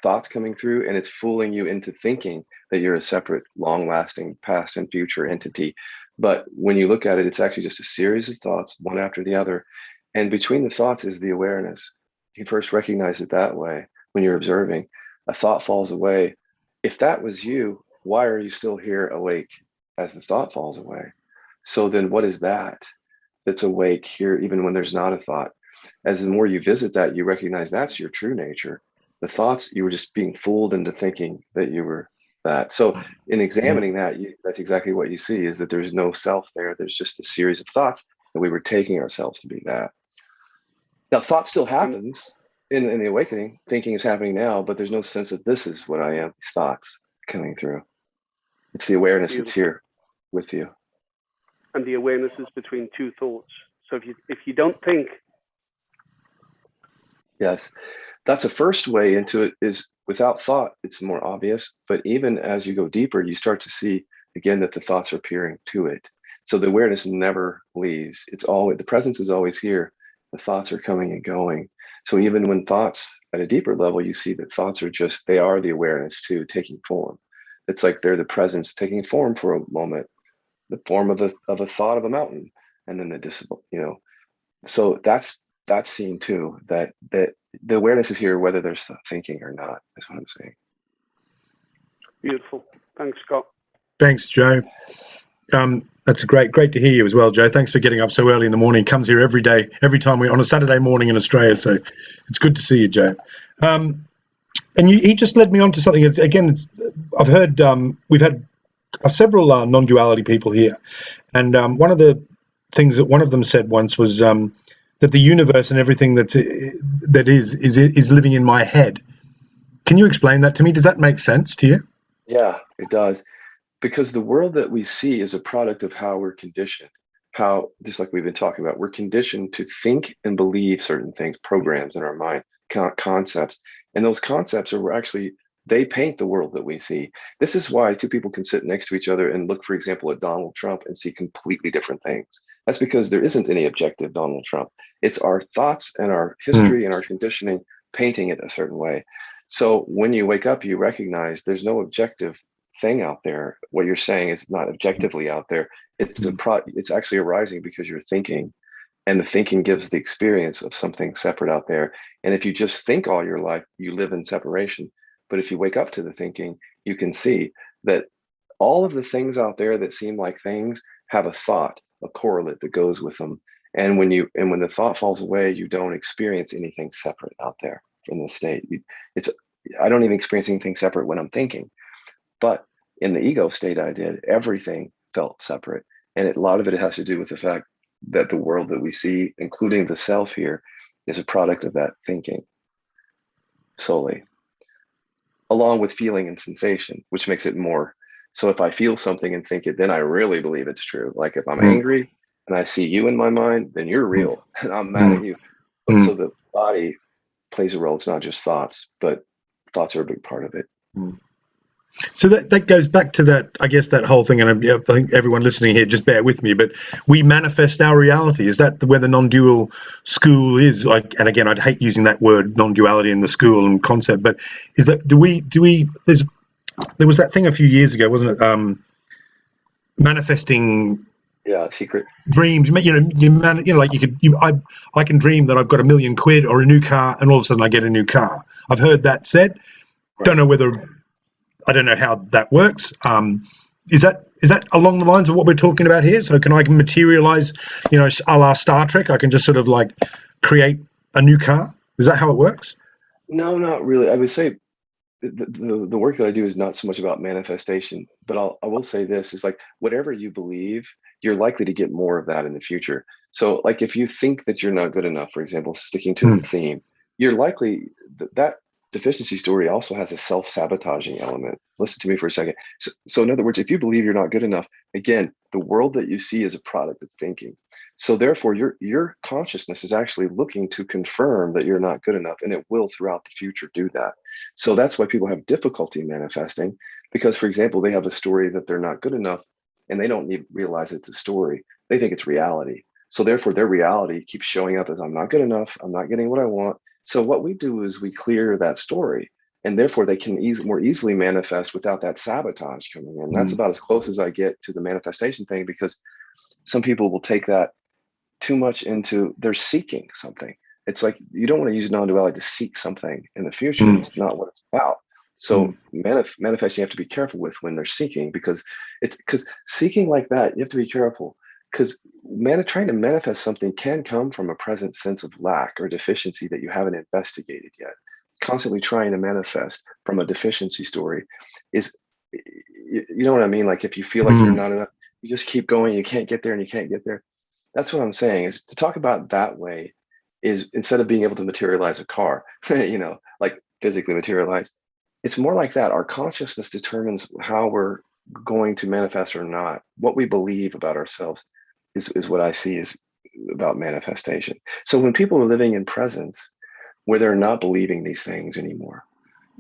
thoughts coming through, and it's fooling you into thinking that you're a separate, long-lasting past and future entity. But when you look at it, it's actually just a series of thoughts, one after the other. And between the thoughts is the awareness. You first recognize it that way when you're observing. A thought falls away. If that was you, why are you still here awake as the thought falls away? So then what is that that's awake here even when there's not a thought? As the more you visit that, you recognize that's your true nature. The thoughts, you were just being fooled into thinking that you were that. So in examining that, that's exactly what you see, is that there's no self there. There's just a series of thoughts that we were taking ourselves to be that. Now, thought still happens in the awakening. Thinking is happening now, but there's no sense that this is what I am, these thoughts coming through. It's the awareness that's here with you.
And the awareness is between two thoughts. So if you don't think.
Yes. That's the first way into it, is without thought, it's more obvious. But even as you go deeper, you start to see again that the thoughts are peering to it. So the awareness never leaves. It's always, the presence is always here. The thoughts are coming and going. So even when thoughts at a deeper level, you see that thoughts are just, they are the awareness too, taking form. It's like they're the presence taking form for a moment, the form of a thought of a mountain, and then the disciple, So that's seen too, that the awareness is here whether there's thinking or not, is what I'm saying.
Beautiful. Thanks, Scott.
Thanks, Joe. That's great to hear you as well, Joe. Thanks for getting up so early in the morning. Comes here every day, every time we're on a Saturday morning in Australia. So it's good to see you, Joe. And he just led me on to something. I've heard we've had several non-duality people here, and one of the things that one of them said once was that the universe and everything that is living in my head. Can you explain that to me? Does that make sense to you?
Yeah, it does. Because the world that we see is a product of how we're conditioned. How, just like we've been talking about, we're conditioned to think and believe certain things, programs in our mind, concepts. And those concepts are actually, they paint the world that we see. This is why two people can sit next to each other and look, for example, at Donald Trump and see completely different things. That's because there isn't any objective Donald Trump. It's our thoughts and our history and our conditioning painting it a certain way. So when you wake up, you recognize there's no objective thing out there. What you're saying is not objectively out there. It's actually arising because you're thinking, and the thinking gives the experience of something separate out there. And if you just think all your life, you live in separation. But if you wake up to the thinking, you can see that all of the things out there that seem like things have a thought, a correlate that goes with them. And when the thought falls away, you don't experience anything separate out there from the state. I don't even experience anything separate when I'm thinking. But in the ego state I did, everything felt separate. And a lot of it has to do with the fact that the world that we see, including the self here, is a product of that thinking solely, along with feeling and sensation, which makes it more. So if I feel something and think it, then I really believe it's true. Like if I'm angry and I see you in my mind, then you're real and I'm mad at you. So the body plays a role. It's not just thoughts, but thoughts are a big part of it.
So that goes back to that, I guess, that whole thing, and I think everyone listening here, just bear with me, but we manifest our reality. Is that where the non-dual school is? And again, I'd hate using that word non-duality in the school and concept, but is that, there was that thing a few years ago, wasn't it? Manifesting
secret
dreams. I can dream that I've got $1 million or a new car, and all of a sudden I get a new car. I've heard that said. Right. I don't know how that works. Is that along the lines of what we're talking about here? So can I materialize, a la Star Trek? I can just sort of like create a new car. Is that how it works?
No, not really. I would say the work that I do is not so much about manifestation, but I will say this is like, whatever you believe, you're likely to get more of that in the future. So like, if you think that you're not good enough, for example, sticking to the theme, you're likely that deficiency story also has a self-sabotaging element. Listen to me for a second. So in other words, if you believe you're not good enough, again, the world that you see is a product of thinking. So therefore, your consciousness is actually looking to confirm that you're not good enough, and it will throughout the future do that. So that's why people have difficulty manifesting, because, for example, they have a story that they're not good enough, and they don't even realize it's a story. They think it's reality. So therefore, their reality keeps showing up as, I'm not good enough, I'm not getting what I want. So what we do is we clear that story, and therefore they can more easily manifest without that sabotage coming in. That's about as close as I get to the manifestation thing, because some people will take that too much into, they're seeking something. It's like, you don't want to use non-duality to seek something in the future. It's not what it's about. So manifesting, you have to be careful with when they're seeking, because seeking like that, you have to be careful. Because trying to manifest something can come from a present sense of lack or deficiency that you haven't investigated yet. Constantly trying to manifest from a deficiency story is, you know what I mean? Like, if you feel like you're not enough, you just keep going, you can't get there and you can't get there. That's what I'm saying, is to talk about that way is, instead of being able to materialize a car, like physically materialize, it's more like that. Our consciousness determines how we're going to manifest or not. What we believe about ourselves is what I see is about manifestation. So when people are living in presence where they're not believing these things anymore,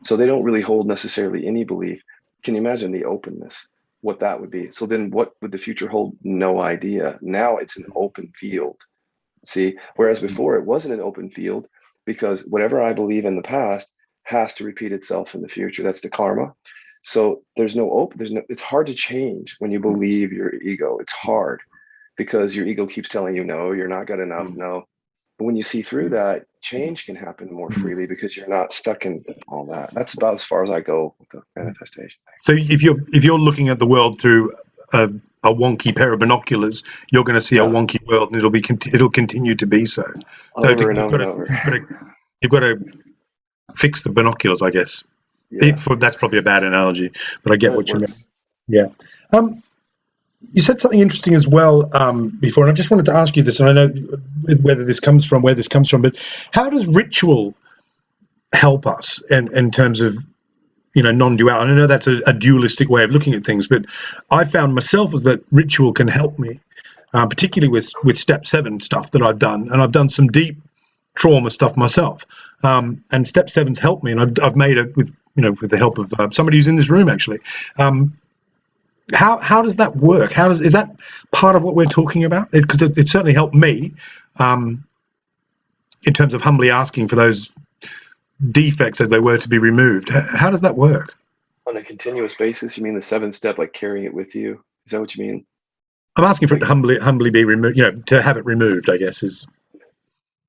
So they don't really hold necessarily any belief. Can you imagine the openness, what that would be? So then what would the future hold? No idea. Now it's an open field. See, whereas before it wasn't an open field, because whatever I believe in the past has to repeat itself in the future. That's the karma. So it's hard to change when you believe your ego. It's hard because your ego keeps telling you, no, you're not good enough. No. But when you see through that, change can happen more freely because you're not stuck in all that. That's about as far as I go with the manifestation.
So if you're looking at the world through a wonky pair of binoculars, you're going to see a wonky world, and it'll continue to be so.
Over and over and over.
You've got to fix the binoculars, I guess.
Yeah,
That's probably a bad analogy, but I get what you mean. Yeah. You said something interesting as well before, and I just wanted to ask you this, and I know where this comes from, but how does ritual help us in terms of, non-duality? I know that's a dualistic way of looking at things, but I found myself as that ritual can help me, particularly with step 7 stuff that I've done, and I've done some deep trauma stuff myself, and step 7's helped me, and I've made it with the help of somebody who's in this room actually. How does that work? Is that part of what we're talking about? Because it certainly helped me in terms of humbly asking for those defects as they were to be removed. How does that work?
On a continuous basis? You mean the 7th step, like carrying it with you? Is that what you mean?
I'm asking for it to humbly be removed, to have it removed, I guess is.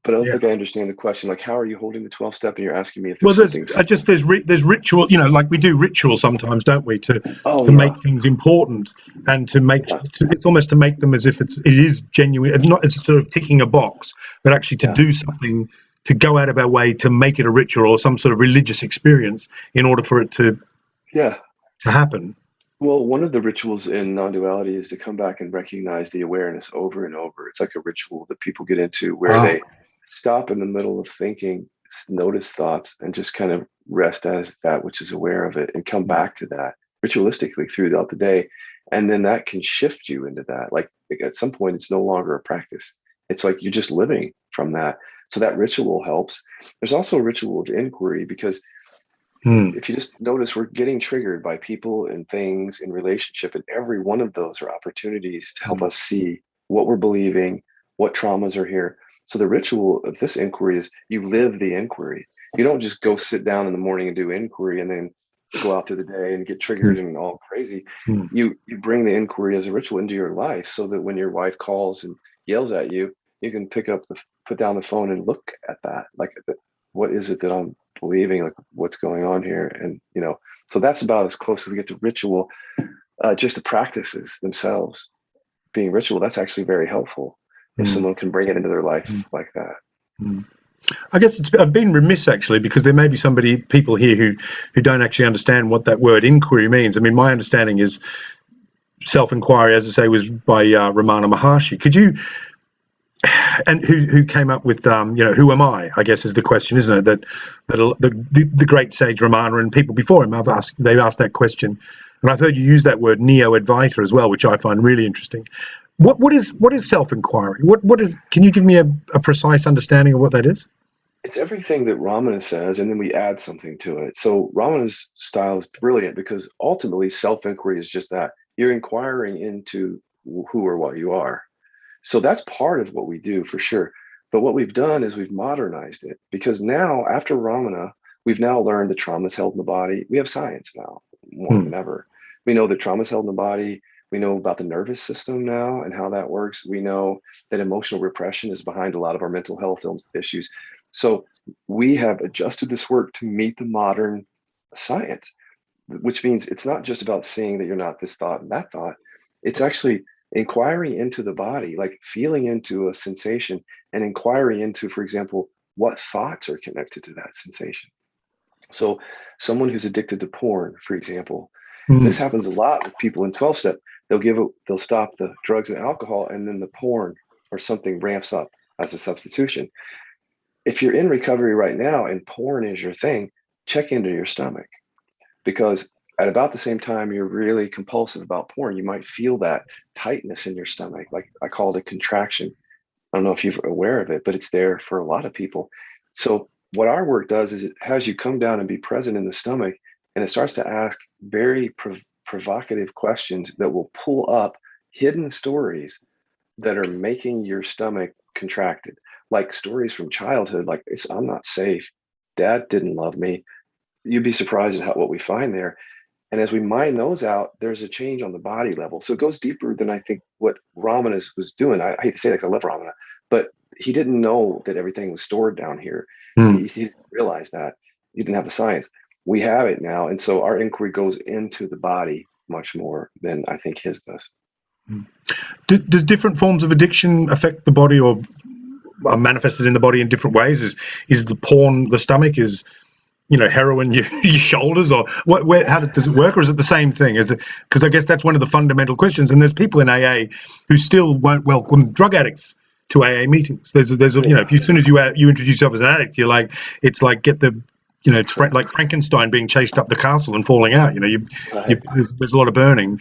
But I don't think I understand the question. Like, how are you holding the 12th step and you're asking me if there's something?
There's ritual, like we do ritual sometimes, don't we, to make things important and to make it's almost to make them as if it is genuine. It's not as sort of ticking a box, but actually to do something, to go out of our way to make it a ritual or some sort of religious experience in order for it to happen.
Well, one of the rituals in non-duality is to come back and recognize the awareness over and over. It's like a ritual that people get into where they stop in the middle of thinking, notice thoughts, and just kind of rest as that which is aware of it and come back to that ritualistically throughout the day. And then that can shift you into that. Like at some point, it's no longer a practice. It's like you're just living from that. So that ritual helps. There's also a ritual of inquiry because if you just notice, we're getting triggered by people and things in relationship, and every one of those are opportunities to help us see what we're believing, what traumas are here. So the ritual of this inquiry is you live the inquiry. You don't just go sit down in the morning and do inquiry and then go out through the day and get triggered and all crazy. You bring the inquiry as a ritual into your life so that when your wife calls and yells at you, you can put down the phone and look at that. Like, what is it that I'm believing? Like, what's going on here? And, so that's about as close as we get to ritual. Just the practices themselves being ritual, that's actually very helpful if someone can bring it into their life like that.
I guess I've been remiss actually, because there may be people here who don't actually understand what that word inquiry means. I mean, my understanding is self-inquiry, as I say, was by Ramana Maharshi. Could you, and who came up with, who am I guess is the question, isn't it? That the great sage Ramana and people before him they've asked that question. And I've heard you use that word neo-advaita as well, which I find really interesting. What is self-inquiry? Can you give me a precise understanding of what that is?
It's everything that Ramana says, and then we add something to it. So Ramana's style is brilliant because ultimately self-inquiry is just that. You're inquiring into who or what you are. So that's part of what we do for sure. But what we've done is we've modernized it, because now after Ramana, we've now learned that trauma is held in the body. We have science now more than ever. We know that trauma is held in the body. We know about the nervous system now and how that works. We know that emotional repression is behind a lot of our mental health issues. So we have adjusted this work to meet the modern science, which means it's not just about seeing that you're not this thought and that thought. It's actually inquiring into the body, like feeling into a sensation and inquiring into, for example, what thoughts are connected to that sensation. So someone who's addicted to porn, for example, this happens a lot with people in 12-step. They'll stop the drugs and alcohol, and then the porn or something ramps up as a substitution. If you're in recovery right now and porn is your thing, check into your stomach, because at about the same time you're really compulsive about porn, you might feel that tightness in your stomach. Like I call it a contraction. I don't know if you're aware of it, but it's there for a lot of people. So what our work does is it has you come down and be present in the stomach, and it starts to ask very provocative questions that will pull up hidden stories that are making your stomach contracted, like stories from childhood, like I'm not safe, dad didn't love me. You'd be surprised at what we find there. And as we mine those out, there's a change on the body level. So it goes deeper than I think what Ramana was doing. I hate to say that because I love Ramana, but he didn't know that everything was stored down here. He didn't realize that. He didn't have the science. We have it now. And so our inquiry goes into the body much more than I think his does.
Does different forms of addiction affect the body or are manifested in the body in different ways? Is the porn the stomach? Is heroin your shoulders? Or how does it work? Or is it the same thing? Is it, because I guess that's one of the fundamental questions. And there's people in AA who still won't welcome drug addicts to AA meetings. There's if as soon as you introduce yourself as an addict, you're like, it's like get the it's like Frankenstein being chased up the castle and falling out. There's a lot of burning.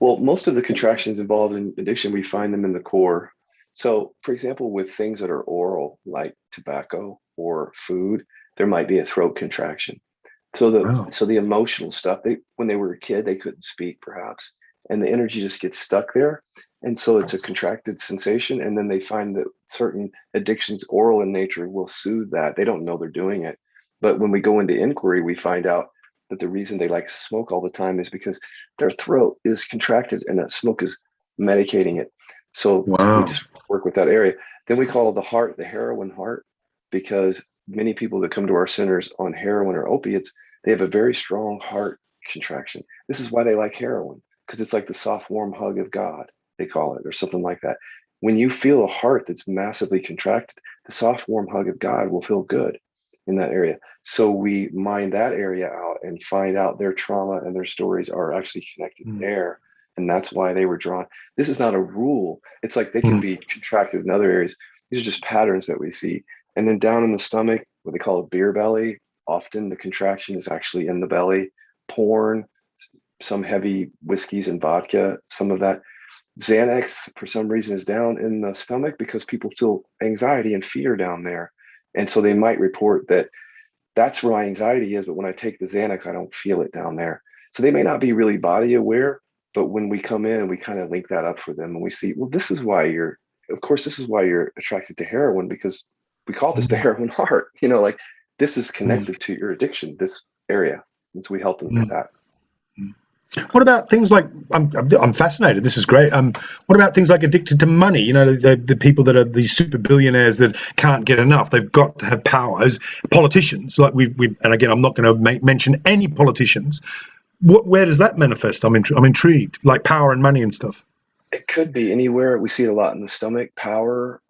Well, most of the contractions involved in addiction, we find them in the core. So, for example, with things that are oral, like tobacco or food, there might be a throat contraction. So the emotional stuff, when they were a kid, they couldn't speak perhaps, and the energy just gets stuck there. And so it's a contracted sensation. And then they find that certain addictions, oral in nature, will soothe that. They don't know they're doing it. But when we go into inquiry, we find out that the reason they like smoke all the time is because their throat is contracted and that smoke is medicating it. So we just work with that area. Then we call the heart the heroin heart, because many people that come to our centers on heroin or opiates, they have a very strong heart contraction. This is why they like heroin, because it's like the soft, warm hug of God, they call it, or something like that. When you feel a heart that's massively contracted, the soft, warm hug of God will feel good in that area. So we mine that area out and find out their trauma and their stories are actually connected there. And that's why they were drawn. This is not a rule. It's like they can be contracted in other areas. These are just patterns that we see. And then down in the stomach, what they call a beer belly, often the contraction is actually in the belly. Porn, some heavy whiskeys and vodka, some of that. Xanax, for some reason, is down in the stomach because people feel anxiety and fear down there. And so they might report that that's where my anxiety is, but when I take the Xanax, I don't feel it down there. So they may not be really body aware, but when we come in, we kind of link that up for them and we see, well, this is why you're attracted to heroin, because we call this the heroin heart, like this is connected to your addiction, this area. And so we help them with that.
What about things like, I'm fascinated, this is great. What about things like addicted to money? The people that are these super billionaires that can't get enough, they've got to have power. As politicians, like we and again, I'm not going to mention any politicians. Where does that manifest? I'm intrigued, like power and money and stuff.
It could be anywhere. We see it a lot in the stomach, power,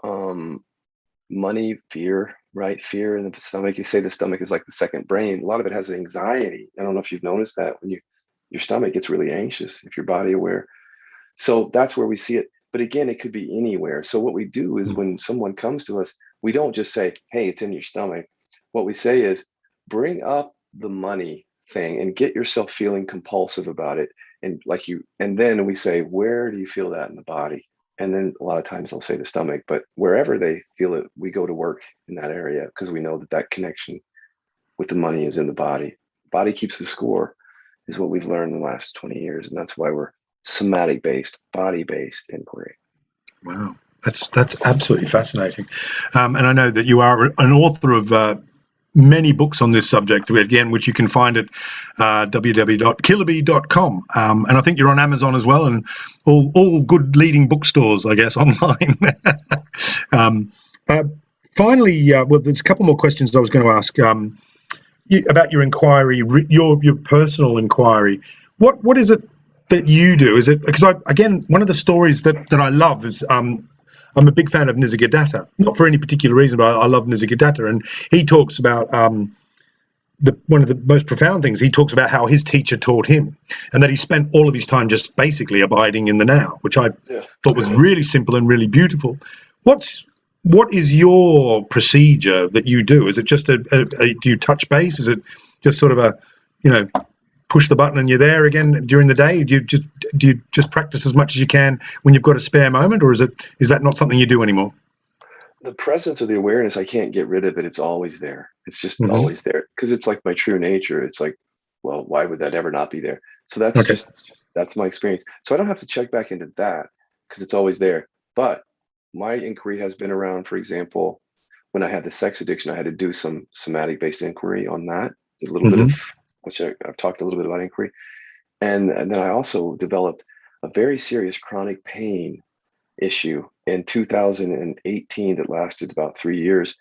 money, fear, right? Fear in the stomach. You say the stomach is like the second brain. A lot of it has anxiety. I don't know if you've noticed that when your stomach gets really anxious, if you're body aware. So that's where we see it. But again, it could be anywhere. So what we do is when someone comes to us, we don't just say, hey, it's in your stomach. What we say is bring up the money thing and get yourself feeling compulsive about it. And then we say, where do you feel that in the body? And then a lot of times they'll say the stomach, but wherever they feel it, we go to work in that area because we know that connection with the money is in the body. Body keeps the score is what we've learned in the last 20 years. And that's why we're somatic-based, body-based inquiry.
Wow. That's absolutely fascinating. And I know that you are an author of many books on this subject, again, which you can find at www.kiloby.com. And I think you're on Amazon as well, and all good leading bookstores, I guess, online. Finally, well, there's a couple more questions I was going to ask about your inquiry, your personal inquiry. What is it that you do? Is it because again, one of the stories that I love is I'm a big fan of Nisargadatta, not for any particular reason, but I love Nisargadatta, and he talks about one of the most profound things. He talks about how his teacher taught him, and that he spent all of his time just basically abiding in the now, which I thought was really simple and really beautiful. What is your procedure that you do? Is it just do you touch base? Is it just sort of a push the button and you're there again during the day? Do you just practice as much as you can when you've got a spare moment, or is that not something you do anymore?
the presence of the awareness, I can't get rid of it. It's always there. It's just
Hmm.
always there because it's like my true nature. It's like, well, why would that ever not be there? So
Okay.
that's my experience. So I don't have to check back into that because it's always there. But my inquiry has been around, for example, when I had the sex addiction, I had to do some somatic-based inquiry on that, a little bit
Hmm.
of which I've talked a little bit about inquiry. And then I also developed a very serious chronic pain issue in 2018 that lasted about 3 years.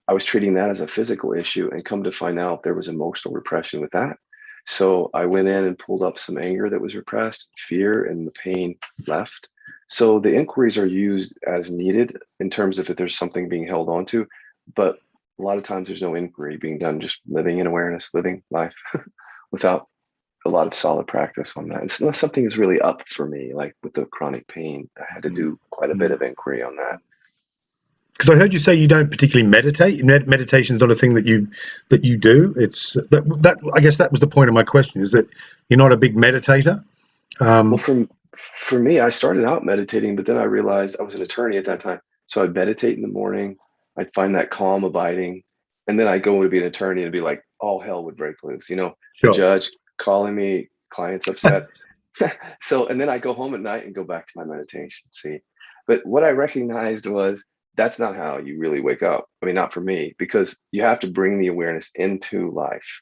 I was treating that as a physical issue and come to find out there was emotional repression with that. So I went in and pulled up some anger that was repressed, fear, and the pain left. So the inquiries are used as needed in terms of if there's something being held onto, but a lot of times there's no inquiry being done, just living in awareness, living life without a lot of solid practice on that. It's not something that's really up for me, like with the chronic pain. I had to do quite a bit of inquiry on that.
Because I heard you say you don't particularly meditate. Meditation's not a thing that you do. It's that I guess that was the point of my question, is that you're not a big meditator.
Well, for me, I started out meditating, but then I realized I was an attorney at that time. So I'd meditate in the morning. I'd find that calm abiding. And then I'd go to be an attorney and be like, all hell would break loose. The
Sure.
judge calling me, clients upset. So, and then I go home at night and go back to my meditation. See, but what I recognized was that's not how you really wake up. I mean, not for me, because you have to bring the awareness into life.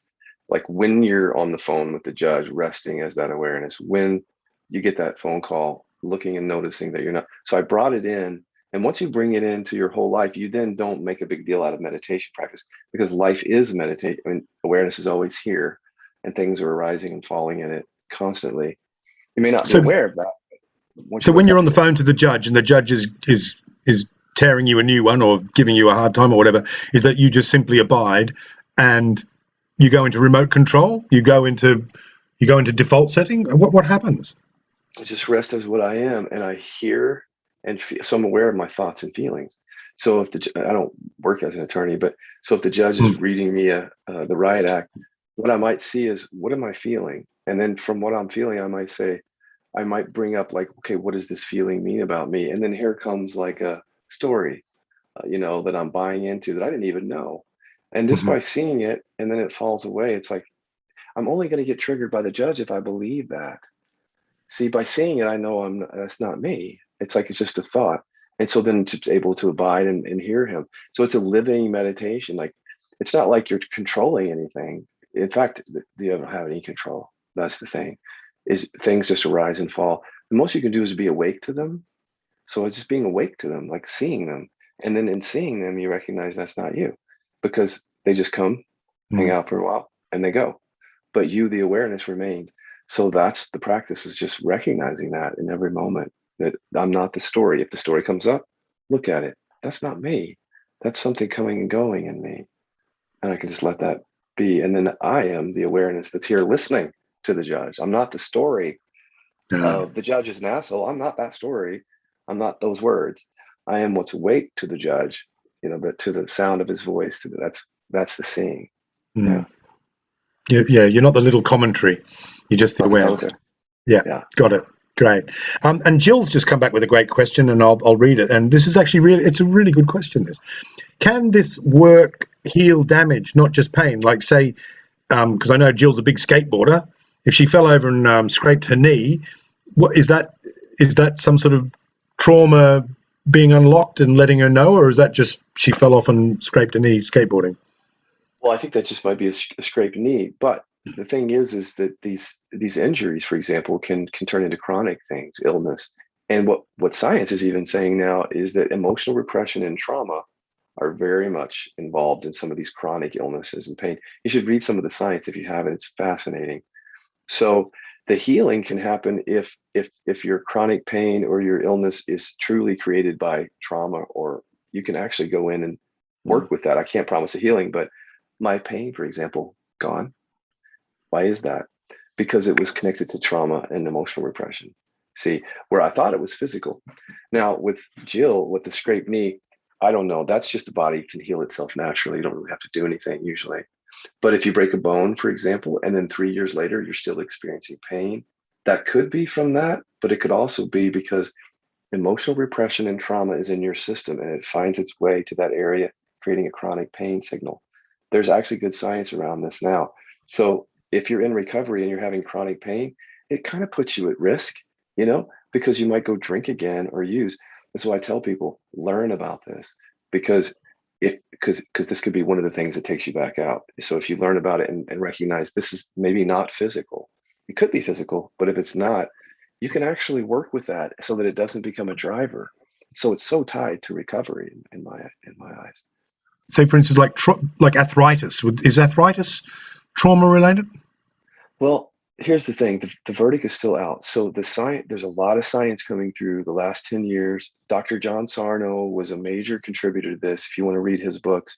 Like when you're on the phone with the judge, resting as that awareness, when you get that phone call, looking and noticing that you're not. So I brought it in. And once you bring it into your whole life, you then don't make a big deal out of meditation practice because life is meditation. I mean, awareness is always here and things are arising and falling in it constantly. You may not be
So
aware of that.
so when you're on the phone to the judge and the judge is tearing you a new one or giving you a hard time or whatever, is that you just simply abide and you go into remote control? You go into default setting? What happens?
I just rest as what I am, and I hear and feel. So I'm aware of my thoughts and feelings. So if I don't work as an attorney, but so if the judge is reading me the riot act, what I might see is what am I feeling, and then from what I'm feeling, I might bring up like, okay, what does this feeling mean about me? And then here comes like a story, that I'm buying into that I didn't even know, and just by seeing it, and then it falls away. It's like I'm only going to get triggered by the judge if I believe that. See, by seeing it, I know that's not me. It's like it's just a thought. And so then it's able to abide and hear him. So it's a living meditation. Like it's not like you're controlling anything. In fact, you don't have any control. That's the thing. Is things just arise and fall. The most you can do is be awake to them. So it's just being awake to them, like seeing them. And then in seeing them, you recognize that's not you because they just come, hang out for a while, and they go. But you, the awareness remained. So that's the practice, is just recognizing that in every moment, that I'm not the story. If the story comes up, look at it. That's not me. That's something coming and going in me. And I can just let that be. And then I am the awareness that's here listening to the judge. I'm not the story of the judge is an asshole. I'm not that story. I'm not those words. I am what's awake to the judge, but to the sound of his voice. That's the seeing. Yeah.
Yeah, you're not the little commentary. You're just the awareness. Yeah, got it. Great. And Jill's just come back with a great question, and I'll read it. And this is actually it's a really good question. Can this work heal damage, not just pain? Like say, because I know Jill's a big skateboarder. If she fell over and scraped her knee, what is that? Is that some sort of trauma being unlocked and letting her know, or is that just she fell off and scraped her knee skateboarding?
Well, I think that just might be a scraped knee. But the thing is that these injuries, for example, can turn into chronic things, illness. And what science is even saying now is that emotional repression and trauma are very much involved in some of these chronic illnesses and pain. You should read some of the science if you haven't. It's fascinating. So the healing can happen if your chronic pain or your illness is truly created by trauma, or you can actually go in and work with that. I can't promise a healing, but my pain, for example, gone. Why is that? Because it was connected to trauma and emotional repression. See, where I thought it was physical. Now with Jill, with the scraped knee, I don't know. That's just the body can heal itself naturally. You don't really have to do anything usually. But if you break a bone, for example, and then 3 years later, you're still experiencing pain, that could be from that, but it could also be because emotional repression and trauma is in your system and it finds its way to that area, creating a chronic pain signal. There's actually good science around this now. So if you're in recovery and you're having chronic pain, it kind of puts you at risk, because you might go drink again or use. And so I tell people, learn about this, because this could be one of the things that takes you back out. So if you learn about it and recognize this is maybe not physical, it could be physical, but if it's not, you can actually work with that so that it doesn't become a driver. So it's so tied to recovery in my eyes.
Say, for instance, like arthritis. Is arthritis trauma related?
Well, here's the thing. The verdict is still out. So there's a lot of science coming through the last 10 years. Dr. John Sarno was a major contributor to this. If you want to read his books,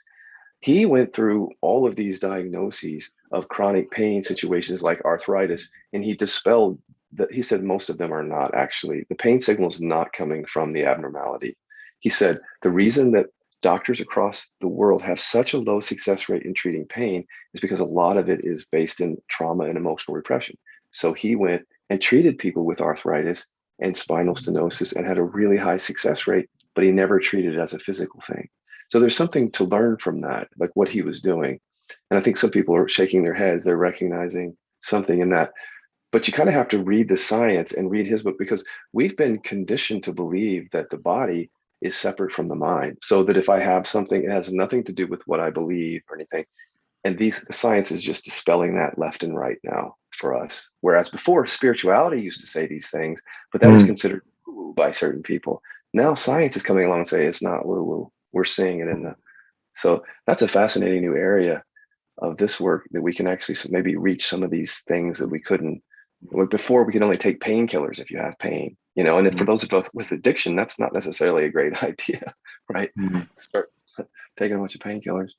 he went through all of these diagnoses of chronic pain situations like arthritis, and he dispelled that. He said most of them are not actually, the pain signal is not coming from the abnormality. He said the reason that doctors across the world have such a low success rate in treating pain is because a lot of it is based in trauma and emotional repression. So he went and treated people with arthritis and spinal stenosis and had a really high success rate, but he never treated it as a physical thing. So there's something to learn from that, like what he was doing. And I think some people are shaking their heads. They're recognizing something in that. But you kind of have to read the science and read his book, because we've been conditioned to believe that the body is separate from the mind. So that if I have something, it has nothing to do with what I believe or anything. And the science is just dispelling that left and right now for us. Whereas before, spirituality used to say these things, but that was considered woo-woo by certain people. Now science is coming along and saying it's not woo-woo. We're seeing it so that's a fascinating new area of this work, that we can actually maybe reach some of these things that we couldn't. Before, we could only take painkillers if you have pain, and for those of us with addiction, that's not necessarily a great idea, right? Start taking a bunch of painkillers.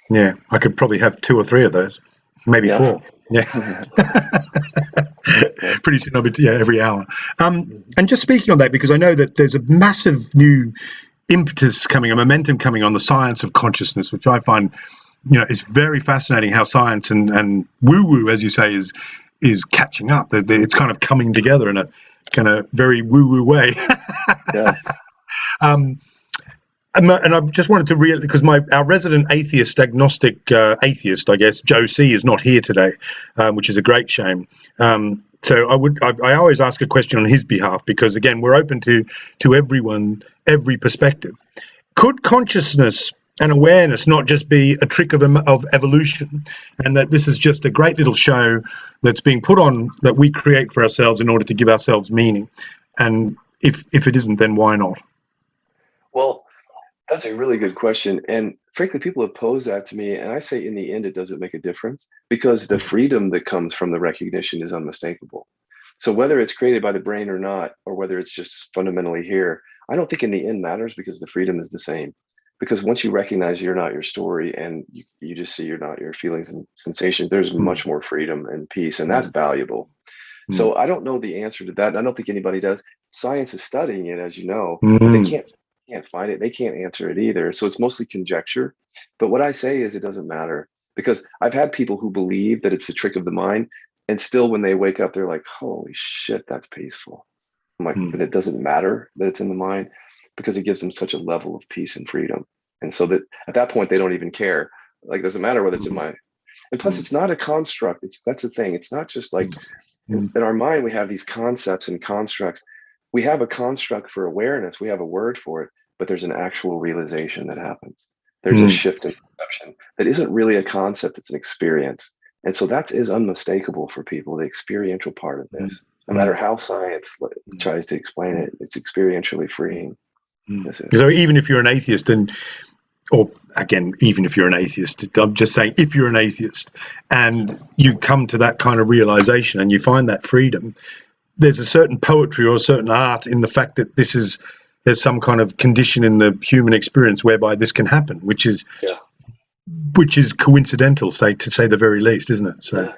Yeah, I could probably have 2 or 3 of those, maybe 4. Yeah. Pretty soon I'll be every hour. And just speaking on that, because I know that there's a massive new impetus coming, a momentum coming on the science of consciousness, which I find, is very fascinating. How science and woo-woo, as you say, is catching up. It's kind of coming together in a kind of very woo-woo way.
Yes.
And I just wanted to because our resident atheist, agnostic atheist, I guess, Joe C, is not here today, which is a great shame. So I always ask a question on his behalf, because again, we're open to everyone, every perspective. Could consciousness and awareness not just be a trick of evolution, and that this is just a great little show that's being put on, that we create for ourselves in order to give ourselves meaning? And if it isn't, then why not?
Well, that's a really good question. And frankly, people have posed that to me. And I say, in the end, it doesn't make a difference, because the freedom that comes from the recognition is unmistakable. So whether it's created by the brain or not, or whether it's just fundamentally here, I don't think in the end matters, because the freedom is the same. Because once you recognize you're not your story, and you just see you're not your feelings and sensations, there's much more freedom and peace. And that's valuable. So I don't know the answer to that. I don't think anybody does. Science is studying it, as you know, but they can't find it. They can't answer it either. So it's mostly conjecture. But what I say is it doesn't matter, because I've had people who believe that it's a trick of the mind, and still when they wake up, they're like, holy shit, that's peaceful. I'm like, but it doesn't matter that it's in the mind, because it gives them such a level of peace and freedom. And so that at that point, they don't even care. Like, it doesn't matter whether it's in my, and plus it's not a construct. That's the thing. It's not just like in our mind, we have these concepts and constructs. We have a construct for awareness. We have a word for it, but there's an actual realization that happens. There's a shift in perception that isn't really a concept. It's an experience. And so that is unmistakable for people, the experiential part of this. No matter how science tries to explain it, it's experientially freeing.
So even if you're an atheist, even if you're an atheist, I'm just saying, if you're an atheist and you come to that kind of realization and you find that freedom, there's a certain poetry or a certain art in the fact that there's some kind of condition in the human experience whereby this can happen, which is coincidental, to say the very least, isn't it? So,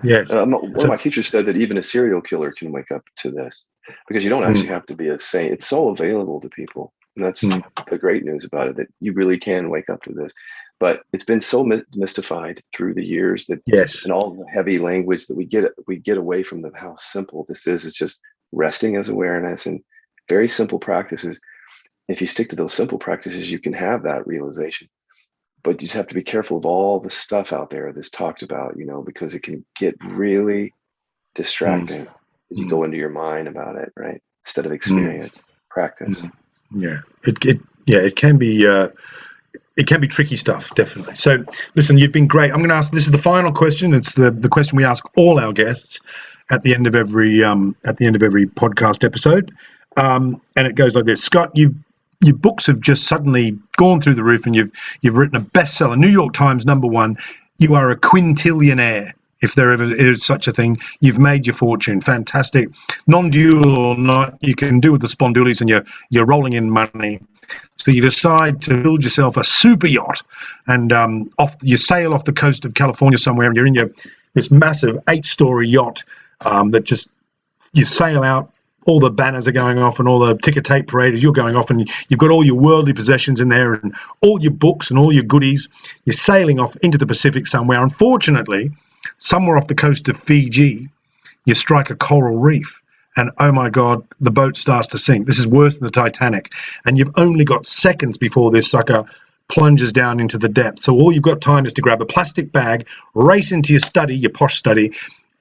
yes.
One of my teachers said that even a serial killer can wake up to this, because you don't actually have to be a saint. It's so available to people. And that's the great news about it, that you really can wake up to this. But it's been so mystified through the years that, and all the heavy language that we get away from how simple this is. It's just resting as awareness and very simple practices. If you stick to those simple practices, you can have that realization. But you just have to be careful of all the stuff out there that's talked about, because it can get really distracting. You go into your mind about it, right? Instead of experience, practice.
Yeah, it can be. It can be tricky stuff, definitely. So, listen, you've been great. I'm going to ask. This is the final question. It's the question we ask all our guests at the end of every podcast episode, and it goes like this: Scott, your books have just suddenly gone through the roof, and you've written a bestseller, New York Times #1. You are a quintillionaire, if there ever is such a thing. You've made your fortune. Fantastic. Non-dual or not, you can do with the spondoolies, and you're rolling in money. So you decide to build yourself a super yacht, and you sail off the coast of California somewhere, and you're in this massive 8-story yacht that just, you sail out. All the banners are going off, and all the ticker tape paraders, you're going off, and you've got all your worldly possessions in there, and all your books and all your goodies. You're sailing off into the Pacific somewhere. Unfortunately, somewhere off the coast of Fiji, you strike a coral reef. And oh my God, the boat starts to sink. This is worse than the Titanic. And you've only got seconds before this sucker plunges down into the depths. So all you've got time is to grab a plastic bag, race into your study, your posh study,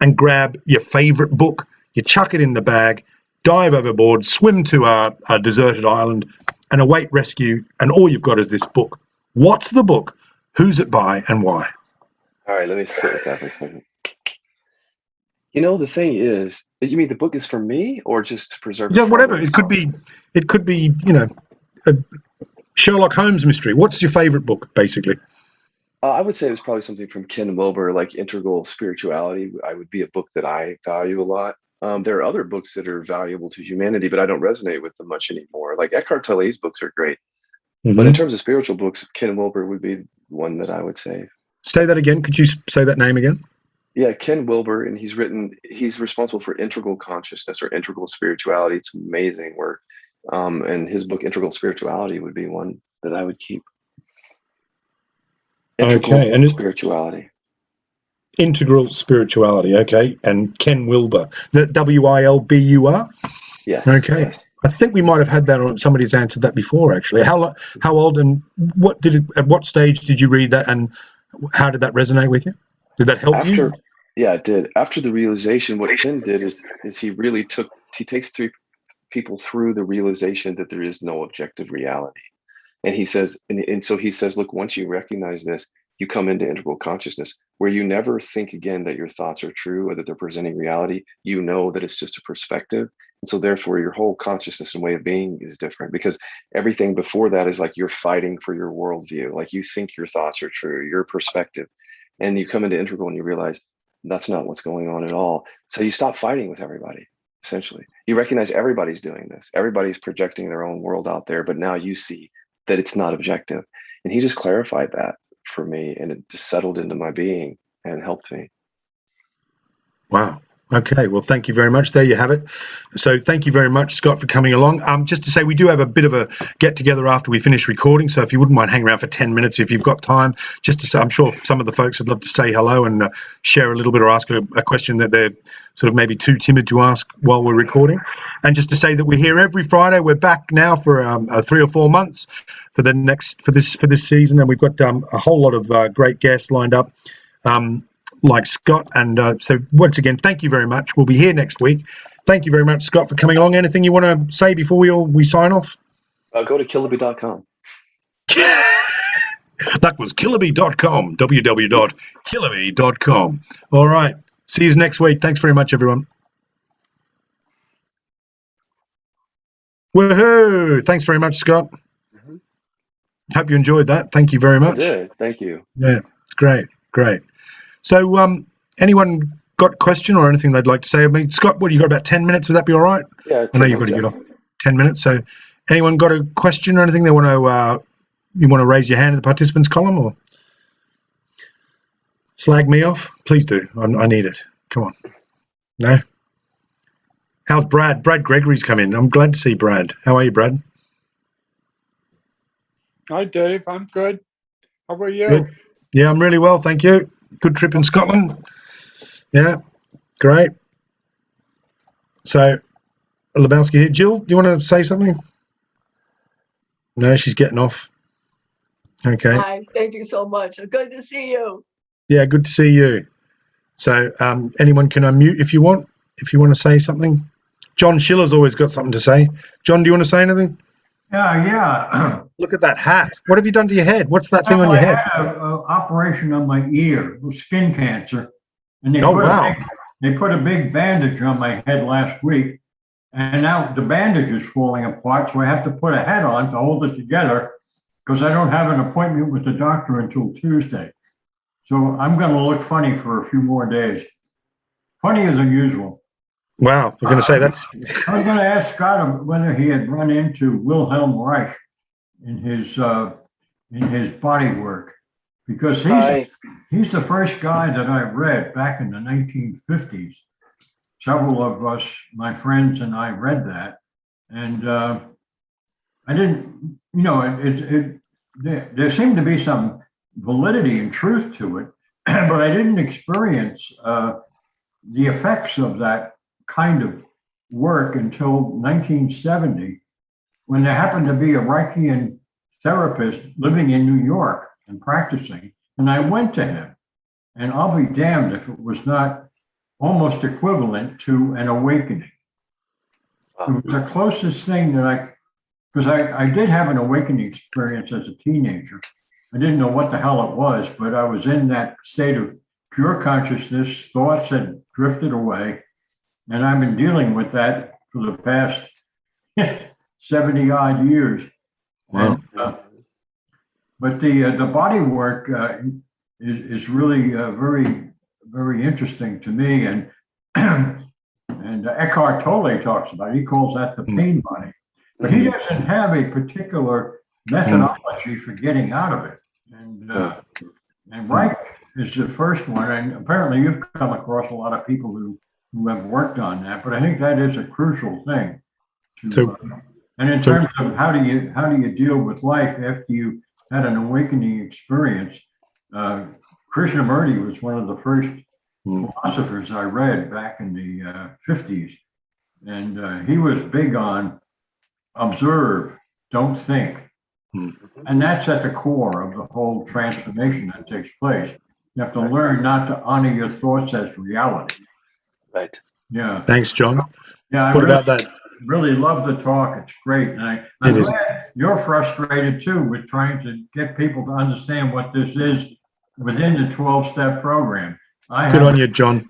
and grab your favorite book. You chuck it in the bag, dive overboard, swim to a deserted island, and await rescue. And all you've got is this book. What's the book? Who's it by, and why?
All right, let me sit with that for a second. The thing is, you mean the book is for me, or just to preserve it?
Yeah, whatever. It could be, a Sherlock Holmes mystery. What's your favorite book, basically?
I would say it was probably something from Ken Wilber, like Integral Spirituality. I would be a book that I value a lot. There are other books that are valuable to humanity, but I don't resonate with them much anymore. Like Eckhart Tolle's books are great. But in terms of spiritual books, Ken Wilber would be one that I would say.
Say that again. Could you say that name again?
Yeah, Ken Wilber, and he's responsible for Integral Consciousness or Integral Spirituality. It's amazing work. And his book, Integral Spirituality, would be one that I would keep. Integral Spirituality.
Integral Spirituality, okay. And Ken Wilber, the Wilbur?
Yes.
Okay.
Yes.
I think we might have had that, or somebody's answered that before, actually. How old and at what stage did you read that, and how did that resonate with you? Did that help you?
Yeah, it did. After the realization, what Ken did is he takes 3 people through the realization that there is no objective reality. And he says, and so he says, look, once you recognize this, you come into integral consciousness, where you never think again that your thoughts are true or that they're presenting reality. You know that it's just a perspective. And so therefore your whole consciousness and way of being is different, because everything before that is like you're fighting for your worldview. Like you think your thoughts are true, your perspective. And you come into integral and you realize that's not what's going on at all. So you stop fighting with everybody, essentially. You recognize everybody's doing this. Everybody's projecting their own world out there, but now you see that it's not objective. And he just clarified that for me, and it just settled into my being and helped me.
Wow. Okay, well, thank you very much. There you have it. So thank you very much, Scott, for coming along. Just to say, we do have a bit of a get-together after we finish recording, so if you wouldn't mind hanging around for 10 minutes if you've got time, just to say, I'm sure some of the folks would love to say hello and share a little bit, or ask a question that they're sort of maybe too timid to ask while we're recording. And just to say that we're here every Friday. We're back now for 3 or 4 months for this season, and we've got a whole lot of great guests lined up. Like Scott, and so once again, thank you very much. We'll be here next week. Thank you very much, Scott, for coming along. Anything you want to say before we sign off?
Go to Kiloby.com.
That was Kiloby.com, www.kiloby.com. All right, see you next week. Thanks very much, everyone. Woohoo! Thanks very much, Scott. Hope you enjoyed that. Thank you very much.
I did. Thank you.
Yeah, it's great. So, anyone got a question or anything they'd like to say? I mean, Scott, what, you got about 10 minutes? Would that be all right?
Yeah.
I know you've got to get off 10 minutes. So, anyone got a question or anything they want to, you want to raise your hand in the participants column or slag me off? Please do. I need it. Come on. No? How's Brad? Brad Gregory's come in. I'm glad to see Brad. How are you, Brad?
Hi, Dave. I'm good. How are you?
Good. Yeah, I'm really well, thank you. Good trip in Scotland. Yeah, great. So, Lebowski here. Jill, do you want to say something? No, she's getting off. Okay.
Hi, thank you so much. Good to see you.
Yeah, good to see you. So anyone can unmute if you want to say something. John Schiller's always got something to say. John, do you want to say anything?
Yeah.
Look at that hat. What have you done to your head? What's that thing on
Well,
your
I
head?
had an operation on my ear, skin cancer, and
Oh, wow.
they put a big bandage on my head last week, and now the bandage is falling apart, so I have to put a hat on to hold it together because I don't have an appointment with the doctor until Tuesday. So I'm going to look funny for a few more days. Funny as unusual.
Wow, I'm going to say that's...
I was going to ask Scott whether he had run into Wilhelm Reich in his body work, because he's the first guy that I read back in the 1950s. Several of us, my friends and I, read that, and I didn't, there seemed to be some validity and truth to it, but I didn't experience the effects of that kind of work until 1970, when there happened to be a Reichian therapist living in New York and practicing, and I went to him, and I'll be damned if it was not almost equivalent to an awakening. It was the closest thing that because I did have an awakening experience as a teenager. I didn't know what the hell it was, but I was in that state of pure consciousness. Thoughts had drifted away, and I've been dealing with that for the past 70 odd years.
Wow.
And, but the body work is really very, very interesting to me. And and Eckhart Tolle talks about it. He calls that the pain body. But he doesn't have a particular methodology for getting out of it. And Reich is the first one. And apparently you've come across a lot of people who have worked on that. But I think that is a crucial thing. And in terms of how do you deal with life after you had an awakening experience, Krishnamurti was one of the first philosophers I read back in the 50s. And he was big on observe, don't think. And that's at the core of the whole transformation that takes place. You have to learn not to honor your thoughts as reality.
Right.
Yeah.
Thanks, John.
Yeah.
What about that?
Really love the talk. It's great. And I'm glad you're frustrated too with trying to get people to understand what this is within the 12-step program.
Good on you, John.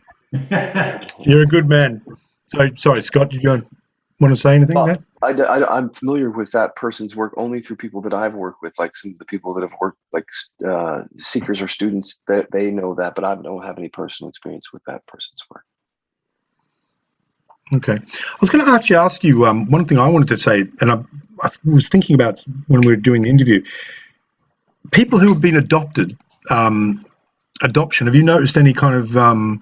You're a good man. So, sorry, Scott, did you want to say anything?
I'm familiar with that person's work only through people that I've worked with, like some of the people that have worked, like seekers or students, that they know that, but I don't have any personal experience with that person's work.
Okay. I was going to ask you one thing I wanted to say, and I was thinking about when we were doing the interview, people who have been adopted, adoption, have you noticed any kind of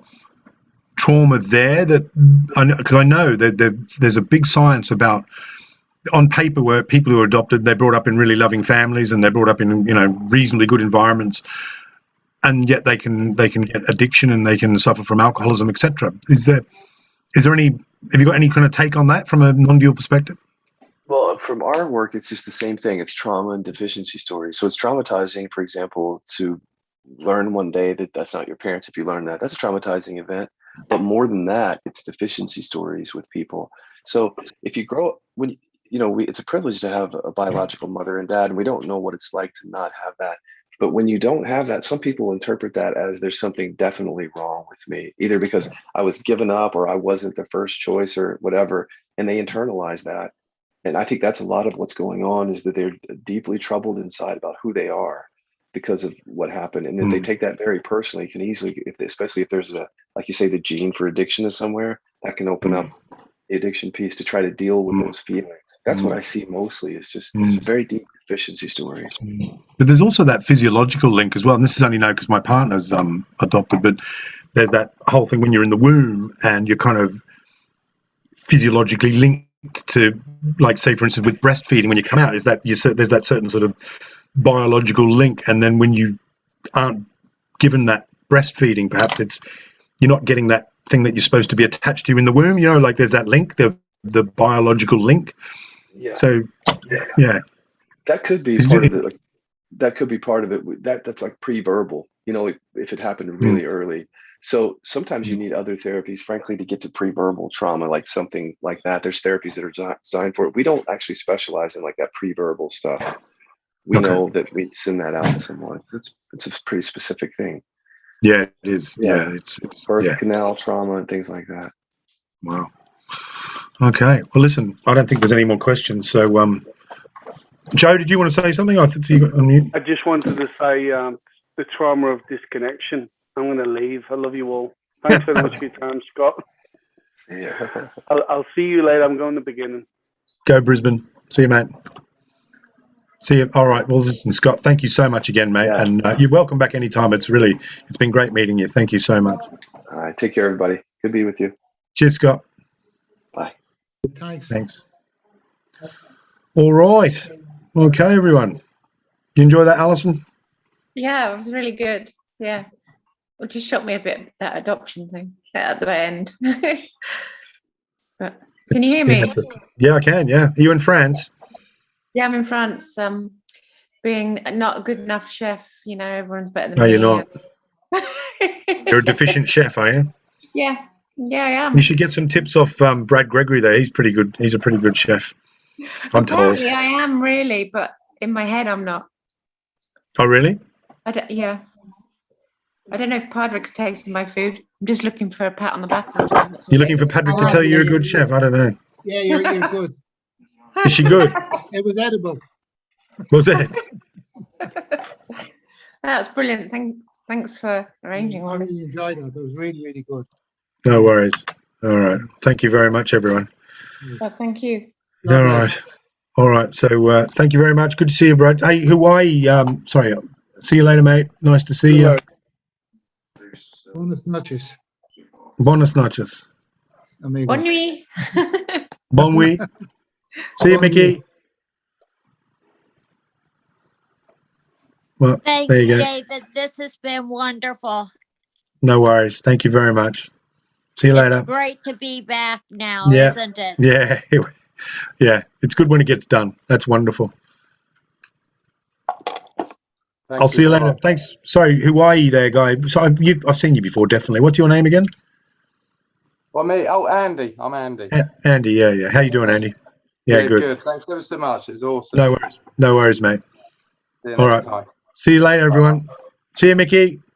trauma there? Because I know that there's a big science about, on paper, where people who are adopted, they're brought up in really loving families and they're brought up in reasonably good environments, and yet they can get addiction and they can suffer from alcoholism, etc. Is there any? Have you got any kind of take on that from a non-dual perspective?
Well, from our work, it's just the same thing. It's trauma and deficiency stories. So it's traumatizing, for example, to learn one day that that's not your parents. If you learn that, that's a traumatizing event. But more than that, it's deficiency stories with people. So if you grow up, it's a privilege to have a biological mother and dad, and we don't know what it's like to not have that. But when you don't have that, some people interpret that as there's something definitely wrong with me, either because I was given up or I wasn't the first choice or whatever, and they internalize that. And I think that's a lot of what's going on, is that they're deeply troubled inside about who they are because of what happened. And then they take that very personally. Can easily, especially if there's like you say, the gene for addiction is somewhere, that can open up the addiction piece to try to deal with those feelings. That's what I see mostly, is just very deep deficiency stories.
But there's also that physiological link as well. And this is only known because my partner's adopted, but there's that whole thing when you're in the womb and you're kind of physiologically linked to, like, say, for instance, with breastfeeding, when you come out, is that there's that certain sort of biological link, and then when you aren't given that breastfeeding, perhaps you're not getting that thing that you're supposed to be attached to in the womb, like there's that link, the the biological link.
Yeah.
So, yeah.
That could be part of it. Like, that could be part of it. That's like pre-verbal, you know, if it happened really early. So sometimes you need other therapies, frankly, to get to pre-verbal trauma, like something like that. There's therapies that are designed for it. We don't actually specialize in like that pre-verbal stuff. We know that we send that out to someone. It's a pretty specific thing.
Yeah, it is. Yeah, it's
birth canal trauma and things like that.
Wow. Okay. Well, listen, I don't think there's any more questions. So, Joe, did you want to say something? I thought you got on mute.
I just wanted to say the trauma of disconnection. I'm going to leave. I love you all. Thanks very much for your time, Scott.
Yeah.
I'll see you later. I'm going to the beginning.
Go Brisbane. See you, mate. See you. All right. Well, listen, Scott, thank you so much again, mate.
Yeah.
And you're welcome back anytime. It's been great meeting you. Thank you so much.
All right. Take care, everybody. Good to be with you.
Cheers, Scott.
Bye.
Thanks. All right. Okay, everyone. You enjoy that, Alison?
Yeah, it was really good. Yeah. It just shocked me a bit, that adoption thing at the end. But can you hear me?
Yeah, I can. Yeah. Are you in France?
Yeah, I'm in France. Being not a good enough chef, you know, everyone's better than
No,
me.
you're not. You're a deficient chef, are you?
Yeah, I am.
You should get some tips off Brad Gregory there. He's pretty good. He's a pretty good chef. I'm told.
Apparently, I am really, but in my head, I'm not.
Oh, really?
Yeah. I don't know if Padraig's tasting my food. I'm just looking for a pat on the back. All the time.
You're looking for Patrick to tell you you're a good chef? I don't know.
Yeah, you're good.
Is she good?
It was edible.
Was it?
That's brilliant. Thanks for arranging all
I
this.
really enjoyed it. It was really, really good.
No worries. All right. Thank you very much, everyone.
Well, thank you.
All right. All right. So thank you very much. Good to see you, Brad. Hey, Hawaii. Sorry. See you later, mate. Nice to see you.
Buenas noches.
Buenas noches.
Amigos.
Bonne nuit.
Bon nuit. See you, Mickey. Well,
Thanks,
there you go.
David. This has been wonderful.
No worries. Thank you very much. See you later.
It's great to be back now,
Yeah.
isn't it?
Yeah. Yeah. It's good when it gets done. That's wonderful. I'll see you later. Thanks. Sorry, Hawaii there, guy. So I've seen you before, definitely. What's your name again?
Well, me? Oh, Andy. I'm Andy.
Andy, yeah. How you doing, Andy? Yeah, good.
Thanks ever so much. It's awesome.
No worries, mate.
See you
All
next
right.
time.
See you later, everyone. See you, Mickey.